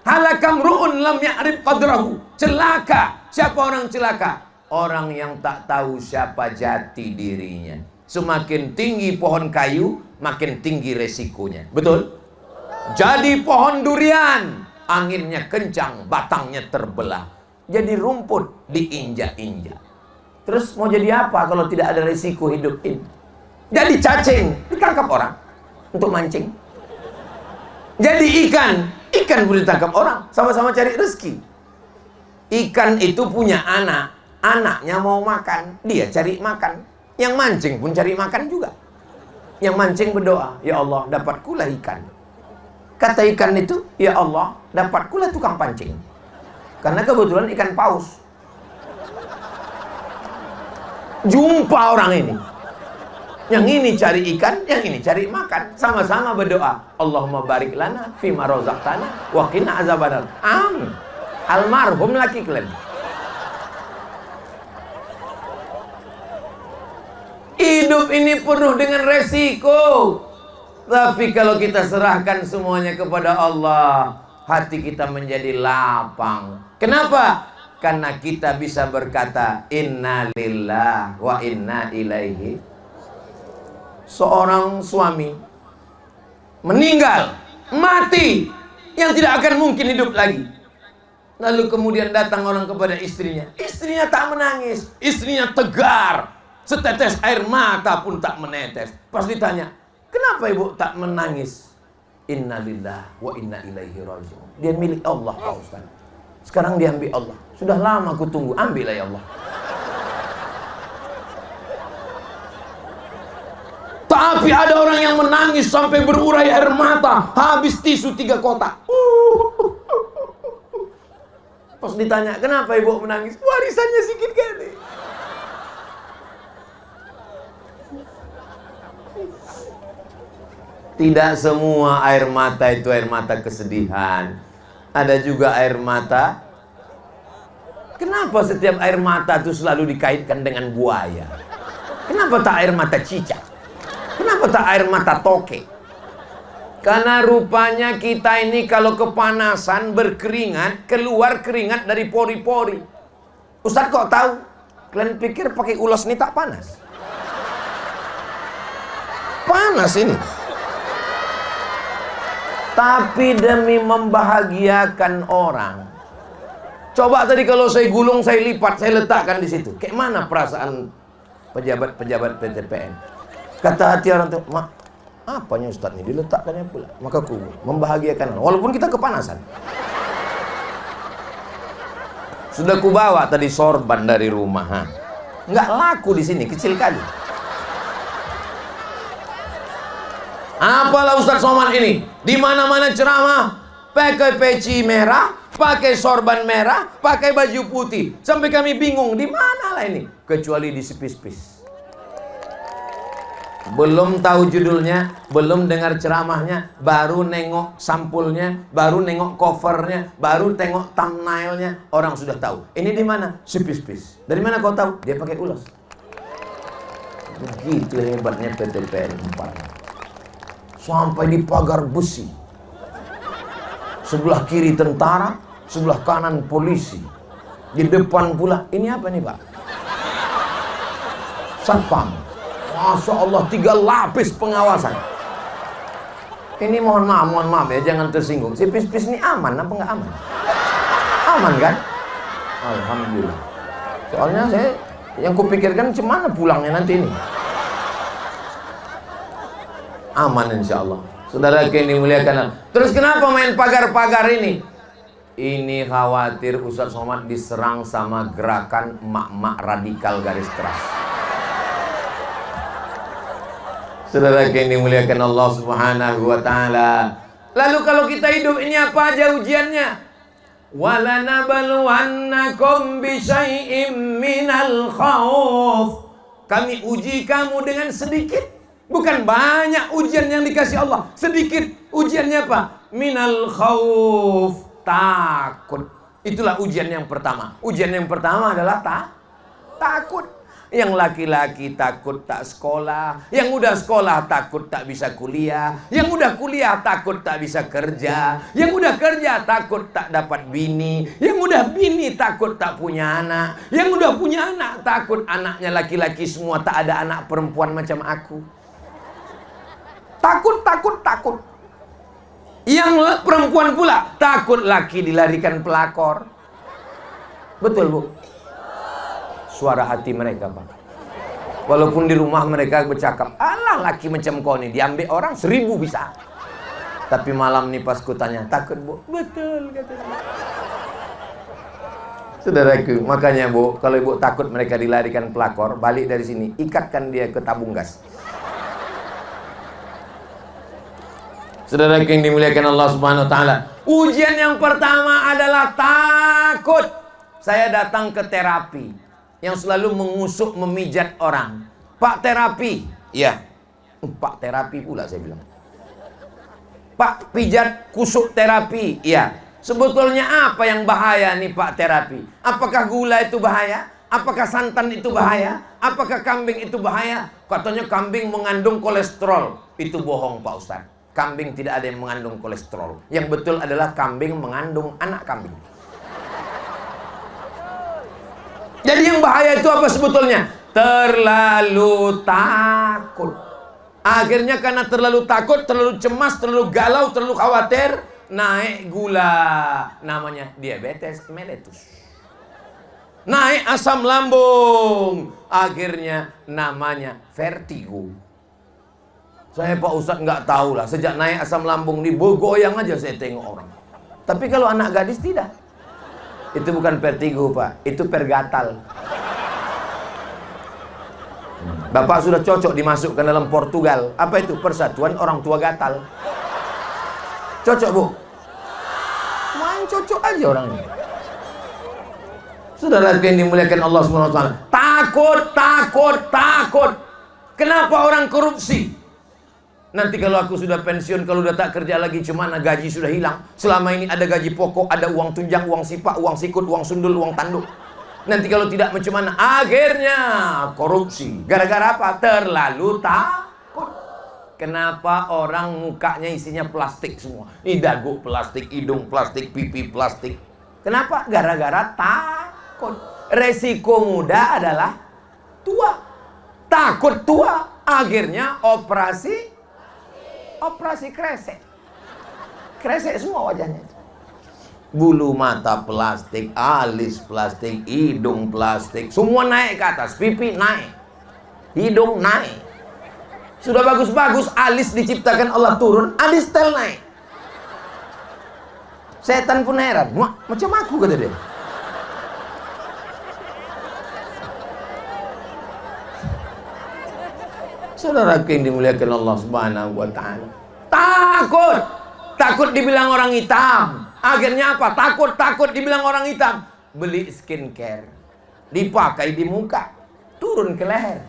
Halakam ru'un lam ya'rif qadrahu. Celaka. Siapa orang celaka? Orang yang tak tahu siapa jati dirinya. Semakin tinggi pohon kayu, makin tinggi resikonya. Betul? Jadi pohon durian, anginnya kencang, batangnya terbelah. Jadi rumput diinjak-injak. Terus mau jadi apa kalau tidak ada resiko hidup ini? Jadi cacing, ditangkap orang untuk mancing. Jadi ikan boleh ditangkap orang, sama-sama cari rezeki. Ikan itu punya anak. Anaknya mau makan, dia cari makan. Yang mancing pun cari makan juga. Yang mancing berdoa, ya Allah, dapatkulah ikan. Kata ikan itu, ya Allah, dapatkulah tukang pancing. Karena kebetulan ikan paus. Jumpa orang ini. Yang ini cari ikan, yang ini cari makan. Sama-sama berdoa, Allahumma barik lana fima razaqtana wa qina azabannar. Amin. Almarhum laki kalian. Hidup ini penuh dengan resiko. Tapi kalau kita serahkan semuanya kepada Allah, hati kita menjadi lapang. Kenapa? Karena kita bisa berkata inna lillah wa inna ilaihi. Seorang suami meninggal, mati, yang tidak akan mungkin hidup lagi. Lalu kemudian datang orang kepada istrinya. Istrinya tak menangis, istrinya tegar. Setetes air mata pun tak menetes. Pas ditanya, kenapa ibu tak menangis? Inna lillah wa inna ilaihi raji'un. Dia milik Allah, Pak Ustaz. Sekarang diambil Allah. Sudah lama aku tunggu, ambillah ya Allah. Tapi ada orang yang menangis sampai berurai air mata, habis tisu 3 kotak. Pas ditanya, kenapa ibu menangis? Warisannya sedikit kali. Tidak semua air mata itu air mata kesedihan. Ada juga air mata. Kenapa setiap air mata itu selalu dikaitkan dengan buaya? Kenapa tak air mata cicak? Kenapa tak air mata toke? Karena rupanya kita ini kalau kepanasan berkeringat, keluar keringat dari pori-pori. Ustaz kok tahu? Kalian pikir pakai ulos ini tak panas? Panas ini. Tapi demi membahagiakan orang. Coba tadi kalau saya gulung, saya lipat, saya letakkan di situ. Kayak mana perasaan pejabat-pejabat PTPN? Kata hati orang itu, mak, apanya Ustaz ini? Diletakkannya pula. Maka ku membahagiakan orang. Walaupun kita kepanasan. Sudah ku bawa tadi sorban dari rumah. Nggak laku di sini, kecil kali. Apalah Ustadz Somad ini? Di mana-mana ceramah, pakai peci merah, pakai sorban merah, pakai baju putih. Sampai kami bingung, di mana lah ini? Kecuali di sepis-pis. Belum tahu judulnya, belum dengar ceramahnya, baru nengok sampulnya, baru nengok covernya, baru tengok thumbnailnya, orang sudah tahu. Ini di mana? Sepis-pis. Dari mana kau tahu? Dia pakai ulos. Begitu hebatnya PTPN 4. sampai di pagar besi. Sebelah kiri tentara, sebelah kanan polisi. Di depan pula, ini apa nih Pak? Satpam. Masya Allah, 3 lapis pengawasan. Ini mohon maaf ya, jangan tersinggung. Si pis-pis ini aman apa nggak aman? Aman kan? Alhamdulillah. Soalnya saya yang kupikirkan cemana pulangnya nanti ini. Aman insya Allah. Saudara yang dimuliakan. Terus kenapa main pagar-pagar ini? Ini khawatir Ustaz Somad diserang sama gerakan emak-emak radikal garis keras. Saudara yang dimuliakan Allah Subhanahu wa ta'ala. Lalu kalau kita hidup ini apa aja ujiannya? Walanabluwannakum bisyai'im minal khauf. Kami uji kamu dengan sedikit. Bukan banyak ujian yang dikasih Allah. Sedikit ujiannya apa? Minal khauf. Takut. Itulah ujian yang pertama. Ujian yang pertama adalah takut. Yang laki-laki takut tak sekolah. Yang udah sekolah takut tak bisa kuliah. Yang udah kuliah takut tak bisa kerja. Yang udah kerja takut tak dapat bini. Yang udah bini takut tak punya anak. Yang udah punya anak takut anaknya laki-laki semua, tak ada anak perempuan macam aku. Takut. Yang perempuan pula takut laki dilarikan pelakor. Betul Bu? Suara hati mereka Pak. Walaupun di rumah mereka bercakap, alah laki macam kau nih diambil orang 1000 bisa. Tapi malam nih pas kutanya, takut Bu? Betul katanya. Saudaraku, makanya Bu, kalau Ibu takut mereka dilarikan pelakor, balik dari sini, ikatkan dia ke tabung gas. Saudara yang dimuliakan Allah Subhanahu wa ta'ala. Ujian yang pertama adalah takut. Saya datang ke terapi yang selalu mengusuk, memijat orang. Pak terapi. Iya. Pak terapi pula saya bilang. Pak pijat kusuk terapi. Iya. Sebetulnya apa yang bahaya nih Pak terapi? Apakah gula itu bahaya? Apakah santan itu bahaya? Apakah kambing itu bahaya? Katanya kambing mengandung kolesterol. Itu bohong Pak Ustadz. Kambing tidak ada yang mengandung kolesterol. Yang betul adalah kambing mengandung anak kambing. Jadi yang bahaya itu apa sebetulnya? Terlalu takut. Akhirnya karena terlalu takut, terlalu cemas, terlalu galau, terlalu khawatir, naik gula. Namanya diabetes mellitus. Naik asam lambung. Akhirnya namanya vertigo. Saya Pak Ustadz nggak tahu lah. Sejak naik asam lambung nih bergoyang aja saya tengok orang. Tapi kalau anak gadis tidak. Itu bukan vertigo Pak. Itu pergatal. Bapak sudah cocok dimasukkan dalam Portugal. Apa itu? Persatuan Orang Tua Gatal. Cocok Bu? Main cocok aja orang ini. Saudara yang dimuliakan Allah SWT. Takut. Kenapa orang korupsi? Nanti kalau aku sudah pensiun, kalau udah tak kerja lagi, cuman gaji sudah hilang. Selama ini ada gaji pokok, ada uang tunjang, uang sipak, uang sikut, uang sundul, uang tanduk. Nanti kalau tidak macam mana? Akhirnya korupsi. Gara-gara apa? Terlalu takut. Kenapa orang mukanya isinya plastik semua? Ini dagu plastik, hidung plastik, pipi plastik. Kenapa? Gara-gara takut. Resiko muda adalah tua. Takut tua. Akhirnya operasi kresek. Kresek semua wajahnya. Bulu mata plastik, alis plastik, hidung plastik, semua naik ke atas, pipi naik, hidung naik. Sudah bagus-bagus, alis diciptakan Allah turun, alis tel naik. Setan pun heran, macam aku kata dia. Saudara yang dimuliakan Allah Subhanahu wa ta'ala. Takut dibilang orang hitam. Akhirnya apa? Takut dibilang orang hitam. Beli skincare, dipakai di muka, turun ke leher.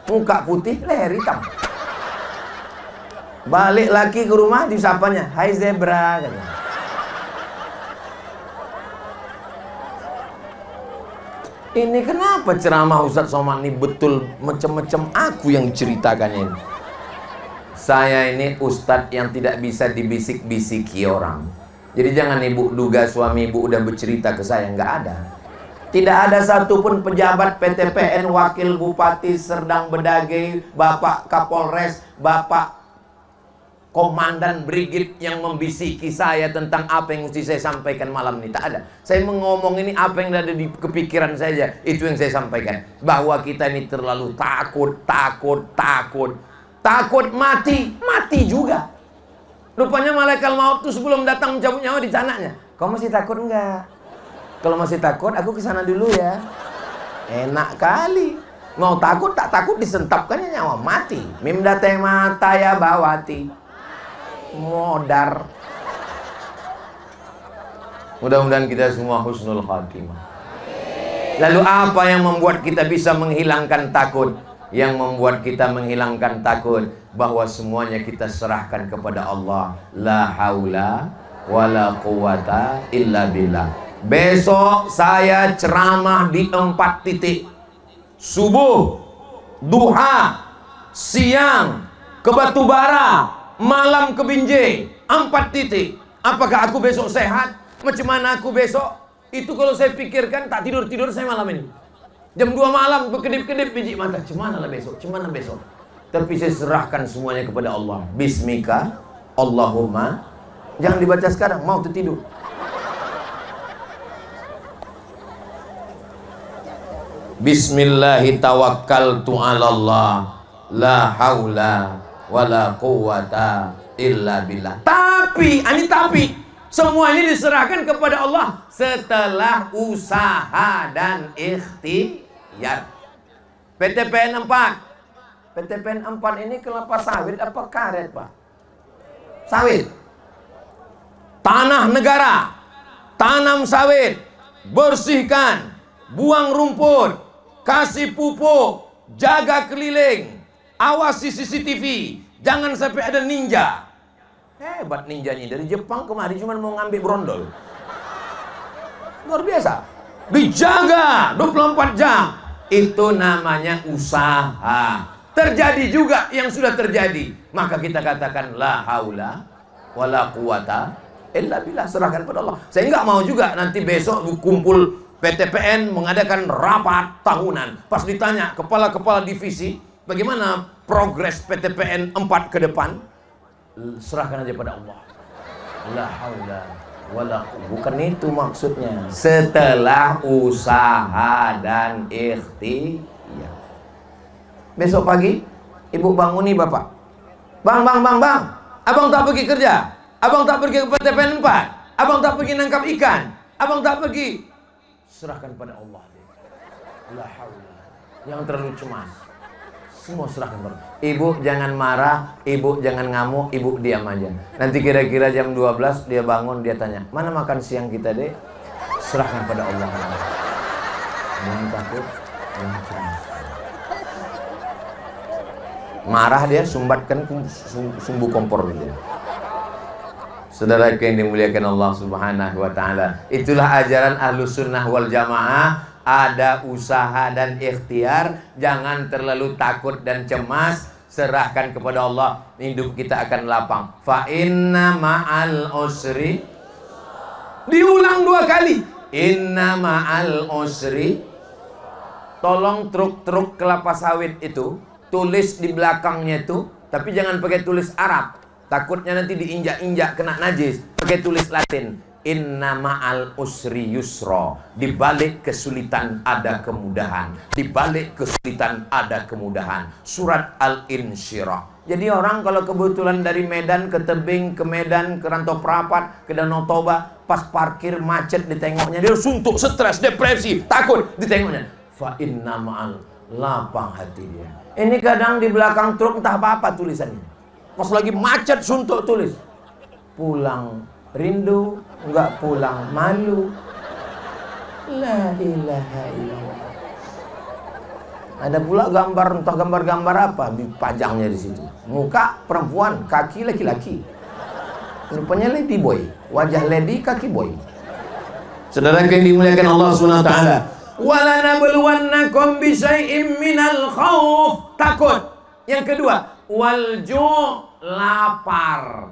Muka putih, leher hitam. Balik lagi ke rumah, disapanya, hai zebra katanya. Ini kenapa ceramah Ustaz Somad ini betul macam-macam aku yang ceritakannya ini. Saya ini ustadz yang tidak bisa dibisik-bisiki orang. Jadi jangan ibu duga suami ibu udah bercerita ke saya, nggak ada. Tidak ada satupun pejabat PTPN, wakil bupati Serdang Bedagai, Bapak Kapolres, Bapak Komandan Brigit yang membisiki saya tentang apa yang mesti saya sampaikan malam ini. Tak ada. Saya ngomong ini apa yang ada di kepikiran saja. Itu yang saya sampaikan. Bahwa kita ini terlalu takut. Takut mati. Mati juga. Rupanya malaikat maut itu sebelum datang mencabut nyawa di tanahnya. Kau masih takut enggak? Kalau masih takut, aku kesana dulu ya. Enak kali. Mau takut, tak takut disentapkannya nyawa. Mati. Mimda teh mata ya bawati. Modar. Mudah-mudahan kita semua husnul khatimah. Lalu apa yang membuat kita bisa menghilangkan takut? Yang membuat kita menghilangkan takut, bahwa semuanya kita serahkan kepada Allah. La haula wala quwata illa billah. Besok saya ceramah di 4 titik. Subuh, duha, siang ke Batubara, malam ke Binjai. 4 titik. Apakah aku besok sehat? Macam mana aku besok? Itu kalau saya pikirkan tak tidur-tidur saya malam ini. Jam 2 malam berkedip-kedip biji mata. Cemana lah besok? Cemana besok? Tapi saya serahkan semuanya kepada Allah. Bismika Allahumma. Jangan dibaca sekarang, mau tertidur. Bismillahi tawakkaltu 'alallah la haula wala quwata illa billah. Tapi semua ini diserahkan kepada Allah setelah usaha dan ikhtiar. PTPN 4 ini kelapa sawit apa karet, Pak? Sawit. Tanah negara. Tanam sawit. Bersihkan. Buang rumput. Kasih pupuk, jaga keliling, awasi CCTV, jangan sampai ada ninja. Hebat ninjanya, dari Jepang kemarin cuma mau ngambil brondol. Luar biasa. Dijaga 24 jam. Itu namanya usaha. Terjadi juga yang sudah terjadi. Maka kita katakan la haula wala quwata illa billah, serahkan pada Allah. Saya nggak mau juga nanti besok kumpul PTPN mengadakan rapat tahunan. Pas ditanya kepala-kepala divisi, bagaimana progres PTPN 4 ke depan? Serahkan aja pada Allah. La haula wala quwwata. Bukan itu maksudnya. Setelah usaha dan ikhtiar. Besok pagi, ibu banguni bapak. Bang. Abang tak pergi kerja. Abang tak pergi ke PTPN 4. Abang tak pergi nangkap ikan. Abang tak pergi. Serahkan pada Allah. La haula. Yang terlalu cemas, semua serahkan pada Allah. Ibu jangan marah, ibu jangan ngamuk, ibu diam aja. Nanti kira-kira jam 12 dia bangun, dia tanya, mana makan siang kita, Dek? Serahkan pada Allah. Jangan takut, jangan cemas. Marah dia, sumbatkan sumbu kompor dia. Saudara yang dimuliakan Allah Subhanahu wa ta'ala, itulah ajaran Ahlus Sunnah wal Jamaah. Ada usaha dan ikhtiar. Jangan terlalu takut dan cemas. Serahkan kepada Allah. Hidup kita akan lapang. Fa inna ma'al usri. Diulang 2 kali. Inna ma'al usri. Tolong truk-truk kelapa sawit itu tulis di belakangnya itu, tapi jangan pakai tulis Arab. Takutnya nanti diinjak-injak kena najis. Pakai tulis Latin. Inna ma'al usri yusra. Di balik kesulitan ada kemudahan. Di balik kesulitan ada kemudahan. Surat Al-Insyirah. Jadi orang kalau kebetulan dari Medan ke Tebing, ke Medan, ke Rantau Prapat, ke Danau Toba, pas parkir macet ditengoknya, dia suntuk, stres, depresi, takut ditengoknya. Fa inna ma'al, lapang hati dia. Ini kadang di belakang truk entah apa-apa tulisannya. Pas lagi macet suntuk tulis, pulang rindu, enggak pulang malu. La ilaha illallah. Ada pula gambar, entah gambar-gambar apa dipajangnya di situ. Muka perempuan, kaki laki-laki. Rupanya lady boy, wajah lady, kaki boy. Saudara yang dimuliakan Allah Subhanahu wa taala, wala nabluwannakum bi syai'im minal khauf. Takut. Yang kedua, walju' lapar.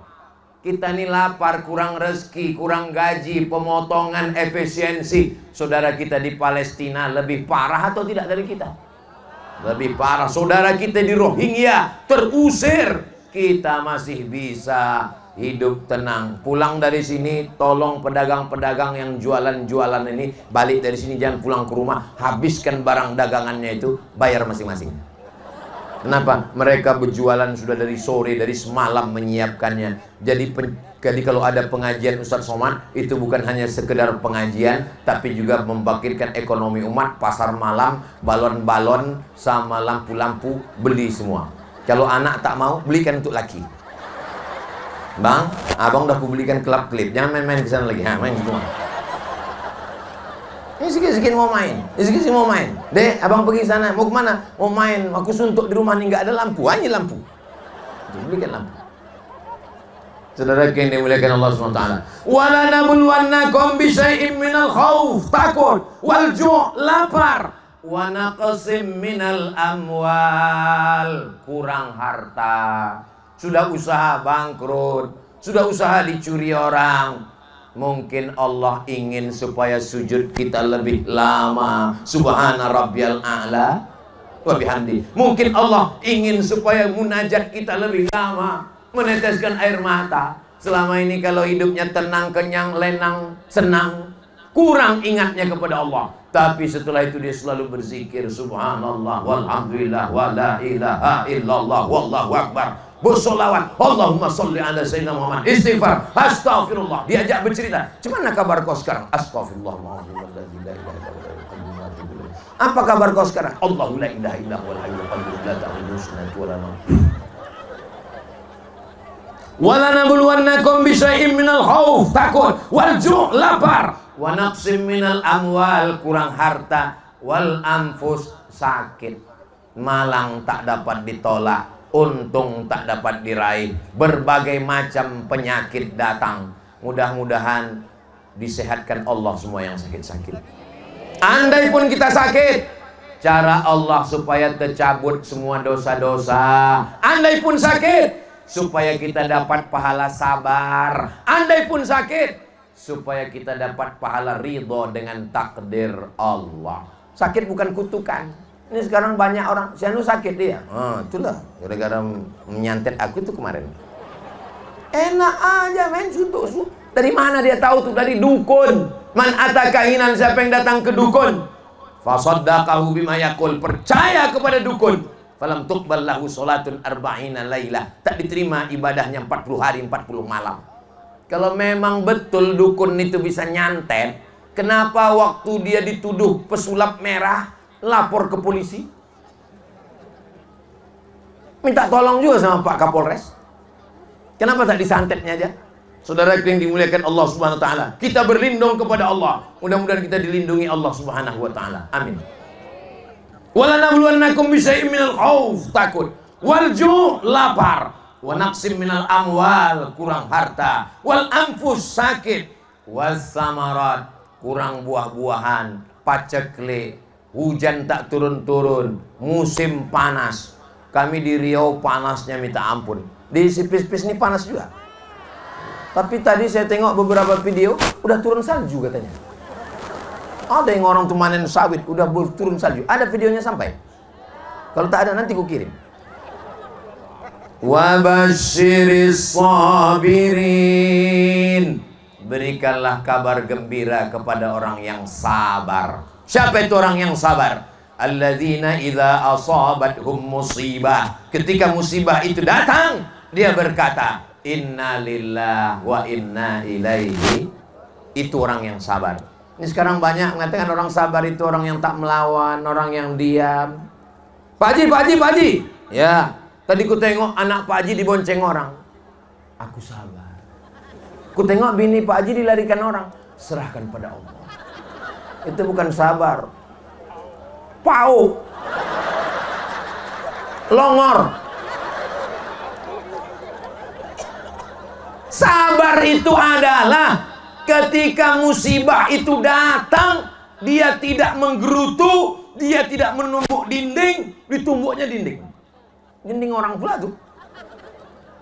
Kita ini lapar, kurang rezeki, kurang gaji, pemotongan efisiensi. Saudara kita di Palestina lebih parah atau tidak dari kita? Lebih parah. Saudara kita di Rohingya terusir, kita masih bisa hidup tenang. Pulang dari sini, tolong pedagang-pedagang yang jualan-jualan ini balik dari sini, jangan pulang ke rumah, habiskan barang dagangannya itu, bayar masing-masing. Kenapa? Mereka berjualan sudah dari sore, dari semalam menyiapkannya. Jadi kalau ada pengajian Ustadz Somad, itu bukan hanya sekedar pengajian, tapi juga membangkitkan ekonomi umat. Pasar malam, balon-balon sama lampu-lampu, beli semua. Kalau anak tak mau, belikan untuk laki. Bang, abang udah aku belikan kelap klip, jangan main-main ke sana lagi. Main semua. Ini sikit-sikit mau main, sikit-sikit mau main. Dek, abang pergi sana, mau kemana? Mau main, aku suntuk di rumah nih, nggak ada lampu, hanya lampu. Belikan lampu. Saudara yang dimuliakan Allah SWT. Wala nabluwannakum bisyai'im minal khauf, takut, wal ju', lapar, wa naqsim minal amwal, kurang harta. Sudah usaha bangkrut, sudah usaha dicuri orang. Mungkin Allah ingin supaya sujud kita lebih lama. Subhana rabbiyal a'la wa bihamdi. Mungkin Allah ingin supaya munajat kita lebih lama, meneteskan air mata. Selama ini kalau hidupnya tenang, kenyang, lenang, senang, kurang ingatnya kepada Allah. Tapi setelah itu dia selalu berzikir, subhanallah walhamdulillah wa la ilaha illallah wallahu akbar. Bersolawat, Allahumma sholli ala sayyidina Muhammad. Istighfar, astaghfirullah. Diajak bercerita, gimana kabar kau sekarang? Astaghfirullah. Apa kabar kau sekarang? Allahu la ilaha illa huwal hayyul qayyum la ta'khudhuhu sinatun wa la nawm. Wala nabluwannakum bisyai'im minal khauf, takut, wal ju', lapar, wa naqsim minal amwal, kurang harta, wal anfus, sakit, malang tak dapat ditolak, untung tak dapat diraih, berbagai macam penyakit datang. Mudah-mudahan disehatkan Allah semua yang sakit-sakit. Andai pun kita sakit, cara Allah supaya tercabut semua dosa-dosa. Andai pun sakit, supaya kita dapat pahala sabar. Andai pun sakit, supaya kita dapat pahala ridho dengan takdir Allah. Sakit bukan kutukan. Ini sekarang banyak orang, si anu sakit dia. Itulah gara-gara menyantet aku tuh kemarin. Enak aja main suntuk. Dari mana dia tahu tuh? Dari dukun. Man ata kahinan, siapa yang datang ke dukun, fasaddaqahu bima yaqul, percaya kepada dukun, falam tuqbal lahu salatun arba'ina lailah, tak diterima ibadahnya 40 hari 40 malam. Kalau memang betul dukun itu bisa nyantet, kenapa waktu dia dituduh pesulap merah lapor ke polisi? Minta tolong juga sama Pak Kapolres. Kenapa tak disantetnya aja? Saudara yang dimuliakan Allah Subhanahu wa taala, kita berlindung kepada Allah. Mudah-mudahan kita dilindungi Allah Subhanahu wa taala. Amin. Wala nabluwannakum bisyai'in minal khauf, takut, wal ju', lapar, wa naqsim minal amwal, kurang harta, wal anfus, sakit, was samarat, kurang buah-buahan, paceklik, hujan tak turun-turun, musim panas. Kami di Riau panasnya minta ampun. Di Sipis-Pis ini panas juga. Tapi tadi saya tengok beberapa video, udah turun salju katanya. Ada yang orang tuh manen sawit, udah turun salju. Ada videonya sampai. Kalau tak ada nanti ku kirim. Wa basyiris sabirin. Berikanlah kabar gembira kepada orang yang sabar. Siapa itu orang yang sabar? Alladzina idza asabathum musibah. Ketika musibah itu datang, dia berkata, inna lillahi wa inna ilaihi. Itu orang yang sabar. Ini sekarang banyak mengatakan orang sabar itu orang yang tak melawan, orang yang diam. Pak Haji. Ya, tadi ku tengok anak Pak Haji dibonceng orang. Aku sabar. Ku tengok bini Pak Haji dilarikan orang. Serahkan pada Allah. Itu bukan sabar. Pau. Longor. Sabar itu adalah ketika musibah itu datang, dia tidak menggerutu, dia tidak menumbuk dinding, ditumbuknya dinding. Dinding orang pula tuh.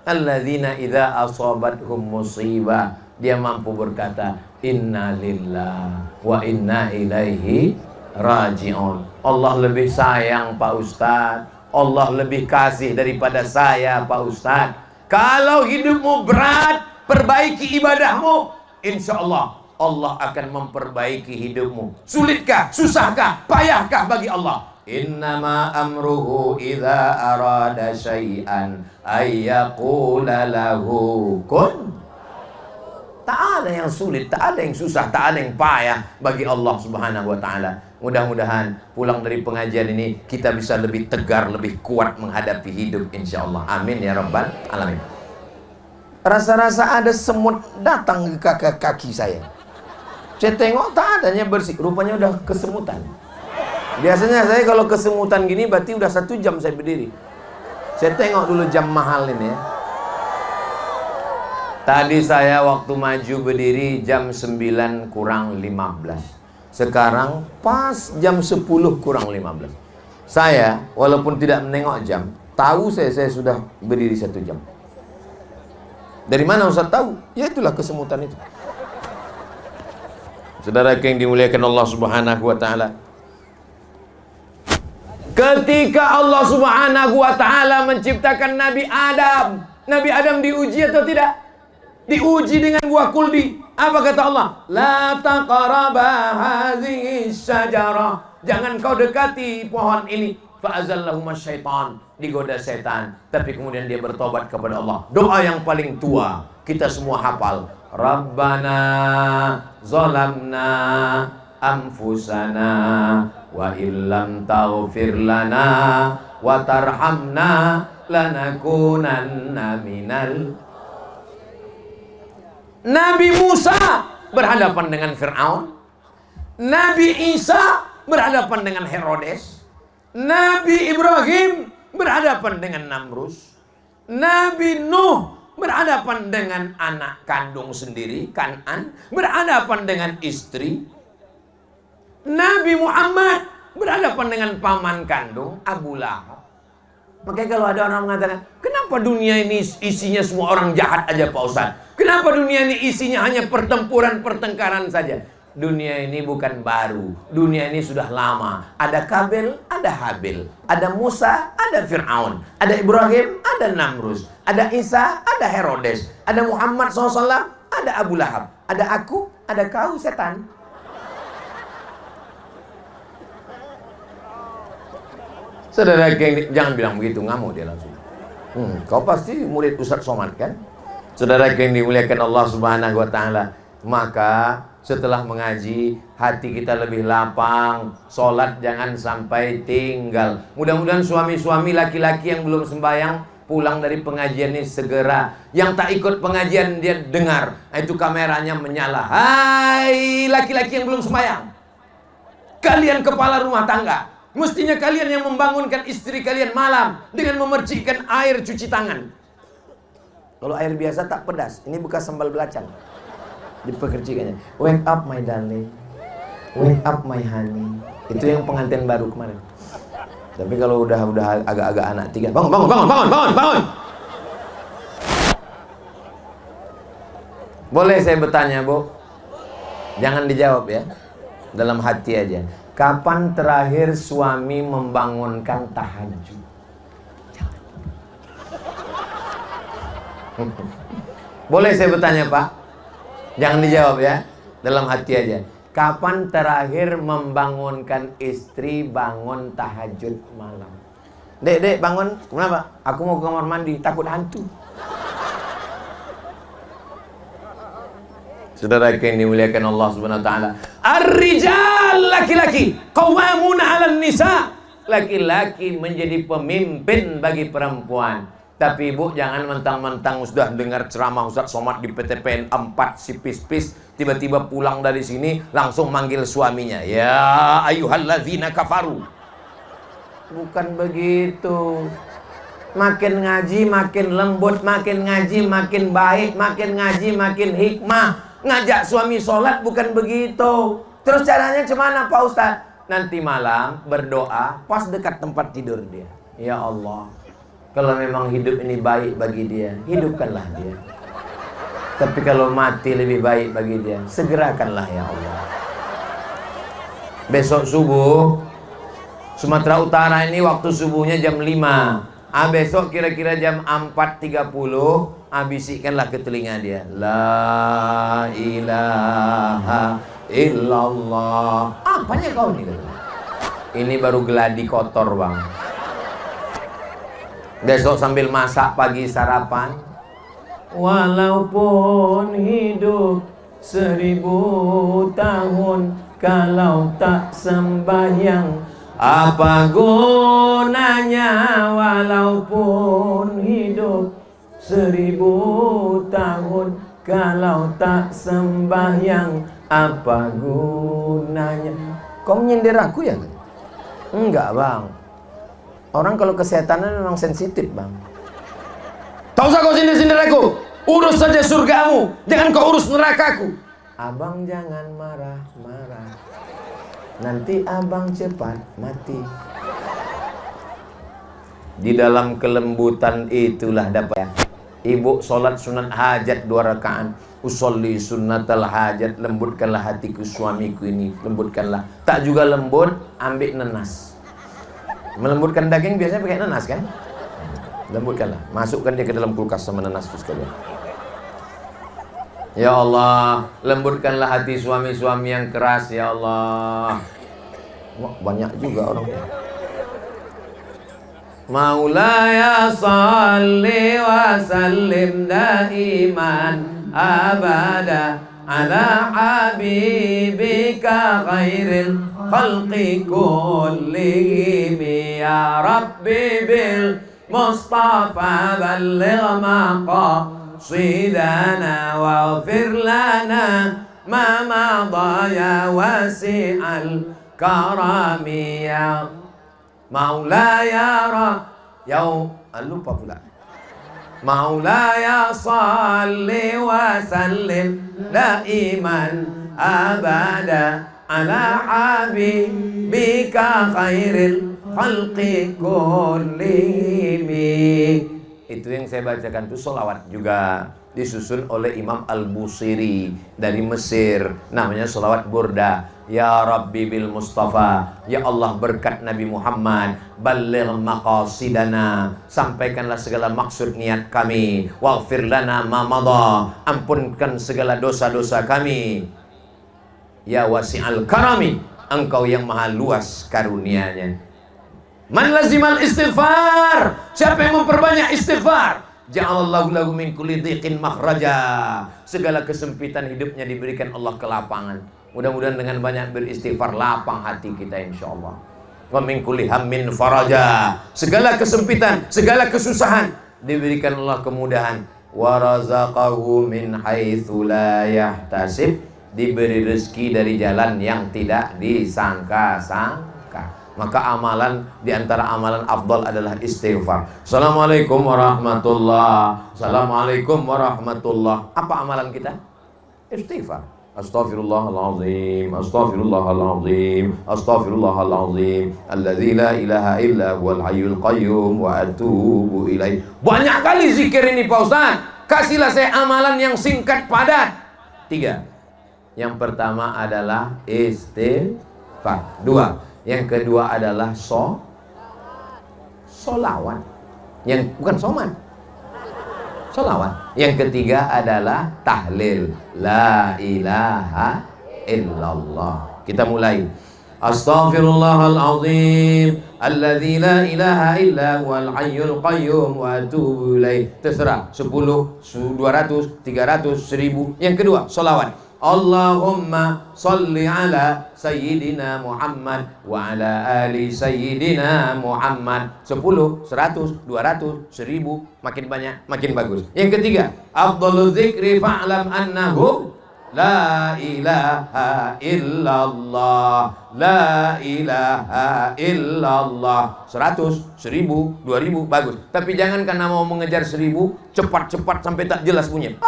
Alladzina idza asabathum musibah, dia mampu berkata inna lillah wa inna ilaihi raji'un. Allah lebih sayang Pak Ustadz, Allah lebih kasih daripada saya Pak Ustadz. Kalau hidupmu berat, perbaiki ibadahmu, insya Allah Allah akan memperbaiki hidupmu. Sulitkah, susahkah, payahkah bagi Allah? Innama amruhu idza arada syai'an ayyaqula lahu kun. Tak ada yang sulit, tak ada yang susah, tak ada yang payah bagi Allah Subhanahu wa ta'ala. Mudah-mudahan pulang dari pengajian ini kita bisa lebih tegar, lebih kuat menghadapi hidup insya Allah. Amin ya rabbal alamin. Rasa-rasa ada semut datang ke kaki saya. Saya tengok tak adanya bersih, rupanya udah kesemutan. Biasanya saya kalau kesemutan gini berarti udah 1 jam saya berdiri. Saya tengok dulu jam mahal ini ya. Tadi saya waktu maju berdiri jam 9 kurang 15. Sekarang pas jam 10 kurang 15. Saya walaupun tidak menengok jam, tahu saya sudah berdiri 1 jam. Dari mana Ustaz tahu? Ya itulah kesemutan itu. Saudara yang dimuliakan Allah Subhanahu wa ta'ala, ketika Allah Subhanahu wa ta'ala menciptakan Nabi Adam, Nabi Adam diuji atau tidak? Diuji dengan buah kuldi. Apa kata Allah? La taqraba hadhihi syajarah. Jangan kau dekati pohon ini. Fa'azallahuma syaitan. Digoda setan. Tapi kemudian dia bertobat kepada Allah. Doa yang paling tua kita semua hafal. Rabbana zalamna anfusana wa illam taghfir lana wa tarhamna lanakunanna minal. Nabi Musa berhadapan dengan Fir'aun, Nabi Isa berhadapan dengan Herodes, Nabi Ibrahim berhadapan dengan Namrus, Nabi Nuh berhadapan dengan anak kandung sendiri, Kan'an, berhadapan dengan istri, Nabi Muhammad berhadapan dengan paman kandung, Abu Lahab. Makanya kalau ada orang mengatakan, kenapa dunia ini isinya semua orang jahat aja Pak Ustaz? Kenapa dunia ini isinya hanya pertempuran, pertengkaran saja? Dunia ini bukan baru. Dunia ini sudah lama. Ada Kabil, ada Habil. Ada Musa, ada Fir'aun. Ada Ibrahim, ada Namrus. Ada Isa, ada Herodes. Ada Muhammad SAW, ada Abu Lahab. Ada aku, ada kau, setan. Saudara geng, jangan bilang begitu, ngamuk dia langsung. Kau pasti murid Ustaz Somad kan? Saudara yang dimuliakan Allah Subhanahu wa ta'ala, maka setelah mengaji hati kita lebih lapang, sholat jangan sampai tinggal. Mudah-mudahan suami-suami laki-laki yang belum sembahyang pulang dari pengajian ini segera. Yang tak ikut pengajian dia dengar, itu kameranya menyala. Hai laki-laki yang belum sembahyang, kalian kepala rumah tangga, mestinya kalian yang membangunkan istri kalian malam dengan memercikkan air cuci tangan. Kalau air biasa tak pedas, ini bekas sambal belacan. Dipercikannya. Wake up my darling, wake up my honey. Itu yang pengantin baru kemarin. Tapi kalau udah agak-agak anak 3, bangun. Boleh saya bertanya, Bu? Jangan dijawab ya. Dalam hati aja. Kapan terakhir suami membangunkan tahajud? Boleh saya bertanya Pak? Jangan dijawab ya. Dalam hati aja. Kapan terakhir membangunkan istri bangun tahajud malam? Dek bangun. Kenapa? Aku mau ke kamar mandi. Takut hantu. Saudara yang dimuliakan Allah Subhanahu wa ta'ala, ar-rijal, laki-laki, qawwamuna 'alan nisa. Laki-laki menjadi pemimpin bagi perempuan. Tapi ibu jangan mentang-mentang sudah dengar ceramah Ustaz Somad di PTPN 4 si pis-pis, tiba-tiba pulang dari sini langsung manggil suaminya. Ya ayyuhalladzina kafaru. Bukan begitu. Makin ngaji makin lembut, makin ngaji makin baik, makin ngaji makin hikmah. Ngajak suami sholat bukan begitu. Terus caranya gimana Pak Ustaz? Nanti malam berdoa pas dekat tempat tidur dia. Ya Allah, Kalau memang hidup ini baik bagi dia, hidupkanlah dia. Tapi kalau mati lebih baik bagi dia, segerakanlah ya Allah. Besok subuh, Sumatera Utara ini waktu subuhnya jam 5. Besok kira-kira jam 4.30, bisikkanlah ke telinga dia, la ilaha illallah. Apanya kau ini? Ini baru geladi kotor bang. Besok sambil masak pagi sarapan, walaupun hidup 1000 tahun, kalau tak sembahyang apa gunanya? Walaupun hidup 1000 tahun, kalau tak sembahyang apa gunanya? Kau menyindir aku ya? Enggak bang. Orang kalau kesehatanan memang sensitif bang. Tak usah kau sindir-sindir aku. Urus saja surgamu, jangan kau urus nerakaku. Abang jangan marah-marah, nanti abang cepat mati. Di dalam kelembutan itulah dapat. Ibu sholat sunat hajat 2 rakaat. Usolli sunnatal hajat. Lembutkanlah hatiku suamiku ini, lembutkanlah. Tak juga lembut, ambil nenas. Melembutkan daging biasanya pakai nanas kan? Lembutkanlah, masukkan dia ke dalam kulkas sama nanas itu sekalian. Ya Allah, lembutkanlah hati suami-suami yang keras ya Allah. Wah, banyak juga orang. Maulaya salli wa sallim daiman abada ala habibika khairil khalqi kullihim ya Rabbi bil Mustafa balligh maqasidana waghfir lana ma madha ya wasi'al karami ya Maulaya lupa pula. Maulaya salli wa sallim daiman abada ala habibika khairil khalqi kullihim. Itu yang saya bacakan itu sholawat juga, disusun oleh Imam Al-Busiri dari Mesir, namanya sholawat burda. Ya Rabbi bil Mustafa, ya Allah berkat Nabi Muhammad, balligh maqasidana, sampaikanlah segala maksud niat kami, waghfir lana ma madha, ampunkan segala dosa-dosa kami, ya wasi'al karami, engkau yang maha luas karunianya. Man lazimal istighfar, siapa yang memperbanyak istighfar, ja'alallahu lahu min kulli dhiqin makhraja, segala kesempitan hidupnya diberikan Allah kelapangan. Mudah-mudahan dengan banyak beristighfar lapang hati kita insyaallah. Wa min kulli hammin faraja, segala kesempitan, segala kesusahan diberikan Allah kemudahan. Wa razaqahu min haitsu la yahtasib, diberi rezeki dari jalan yang tidak disangka-sangka. Maka amalan, di antara amalan afdal adalah istighfar. Assalamualaikum warahmatullahi. Assalamualaikum warahmatullahi. Apa amalan kita? Istighfar. Astaghfirullahaladzim, astaghfirullahaladzim, astaghfirullahaladzim, alladzi la ilaha illa huwal hayyul qayyum wa atubu ilaih. Banyak kali zikir ini Pak Ustaz. Kasihlah saya amalan yang singkat padat. 3. Yang pertama adalah istighfar. 2. Yang kedua adalah solawat. Yang bukan soman. Salawat. Yang ketiga adalah tahlil, la ilaha illallah. Kita mulai. Astaghfirullahaladzim, alladzi la ilaha illa huwal hayyul qayyum wa atubu ilaih. Terserah 10, 200, 300, 1000. Yang kedua, salawat. Allahumma salli ala Sayyidina Muhammad wa ala ali Sayyidina Muhammad. 10, 100, 200, 1000, makin banyak makin bagus. Yang ketiga, afdhalu dzikri fa'lam annahu la ilaha illallah, la ilaha illallah. 100, 1000, 2000 bagus. Tapi jangan karena mau mengejar 1000 cepat-cepat sampai tak jelas bunyinya.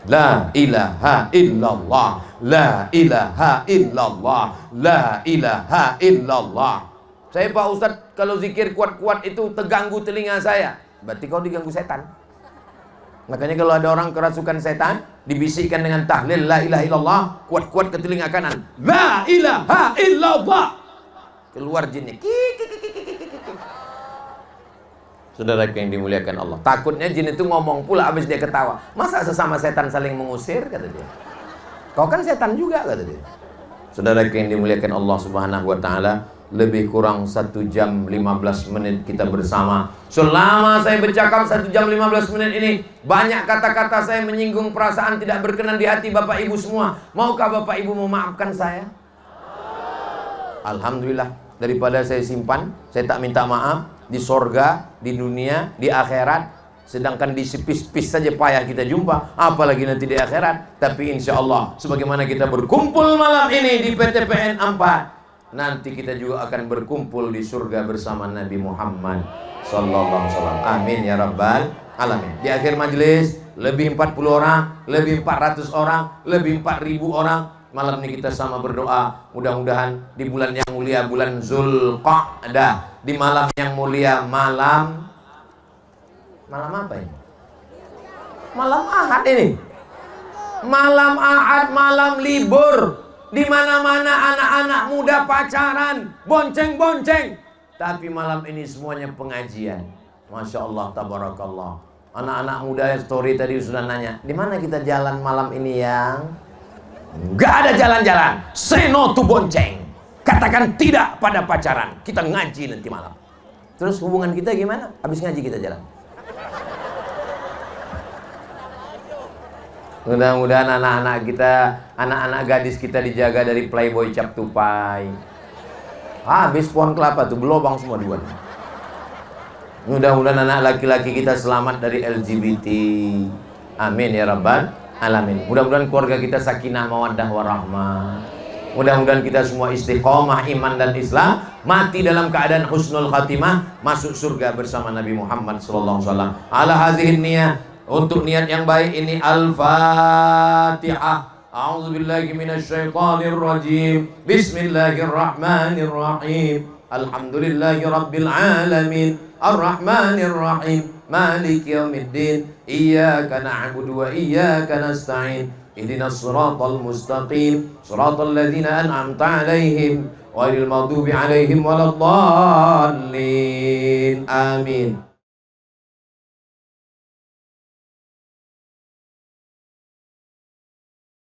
La ilaha illallah, la ilaha illallah, la ilaha illallah. Saya Pak Ustadz, kalau zikir kuat-kuat itu terganggu telinga saya. Berarti kau diganggu setan. Makanya kalau ada orang kerasukan setan, dibisikkan dengan tahlil la ilaha illallah, kuat-kuat ke telinga kanan, la ilaha illallah, keluar jinnya. Saudara yang dimuliakan Allah, takutnya jin itu ngomong pula habis dia ketawa. Masa sesama setan saling mengusir, kata dia. Kau kan setan juga, kata dia. Saudara yang dimuliakan Allah Subhanahu wa taala, lebih kurang 1 jam 15 menit kita bersama. Selama saya bercakap 1 jam 15 menit ini, banyak kata-kata saya menyinggung perasaan tidak berkenan di hati Bapak Ibu semua. Maukah Bapak Ibu memaafkan saya? Alhamdulillah, daripada saya simpan, saya tak minta maaf di sorga, di dunia, di akhirat. Sedangkan di sepis-pis saja payah kita jumpa, apalagi nanti di akhirat. Tapi insya Allah, sebagaimana kita berkumpul malam ini di PTPN 4, nanti kita juga akan berkumpul di surga bersama Nabi Muhammad sallallahu alaihi wasallam. Amin ya rabbal alamin. Di akhir majelis, lebih 40 orang, lebih 400 orang, lebih 4000 orang. Malam ini kita sama berdoa, mudah-mudahan di bulan yang mulia, bulan Zulqa'dah, di malam yang mulia, malam apa ini? Malam Ahad ini. Malam Ahad, malam libur. Di mana-mana anak-anak muda pacaran, bonceng-bonceng. Tapi malam ini semuanya pengajian. Masya Allah, tabarakallah. Anak-anak muda story tadi sudah nanya, di mana kita jalan malam ini yang? Nggak ada jalan-jalan. Say no to bonceng. Katakan tidak pada pacaran. Kita ngaji nanti malam. Terus hubungan kita gimana? Habis ngaji kita jalan. Mudah-mudahan anak-anak kita, anak-anak gadis kita dijaga dari playboy cap tupai. Habis pohon kelapa tuh belobang semua di luar. Mudah-mudahan anak laki-laki kita selamat dari LGBT. Amin ya rabbal alamin. Mudah-mudahan keluarga kita sakinah mawaddah warahmah. Mudah-mudahan kita semua istiqomah iman dan Islam, mati dalam keadaan husnul khatimah, masuk surga bersama Nabi Muhammad sallallahu alaihi wasallam. Ala hazihin niyah, untuk niat yang baik ini Al-Fatihah. A'udzubillahi minasyaitonir rajim. Bismillahirrahmanirrahim. Alhamdulillahi rabbil alamin. Arrahmanir rahim. Maliki yaumiddin. Iyyaka na'budu wa iyyaka nasta'in. Ihdinas siratal mustaqim. Siratal ladzina an'amta 'alaihim ghairil maghdubi 'alaihim waladdallin. Amin.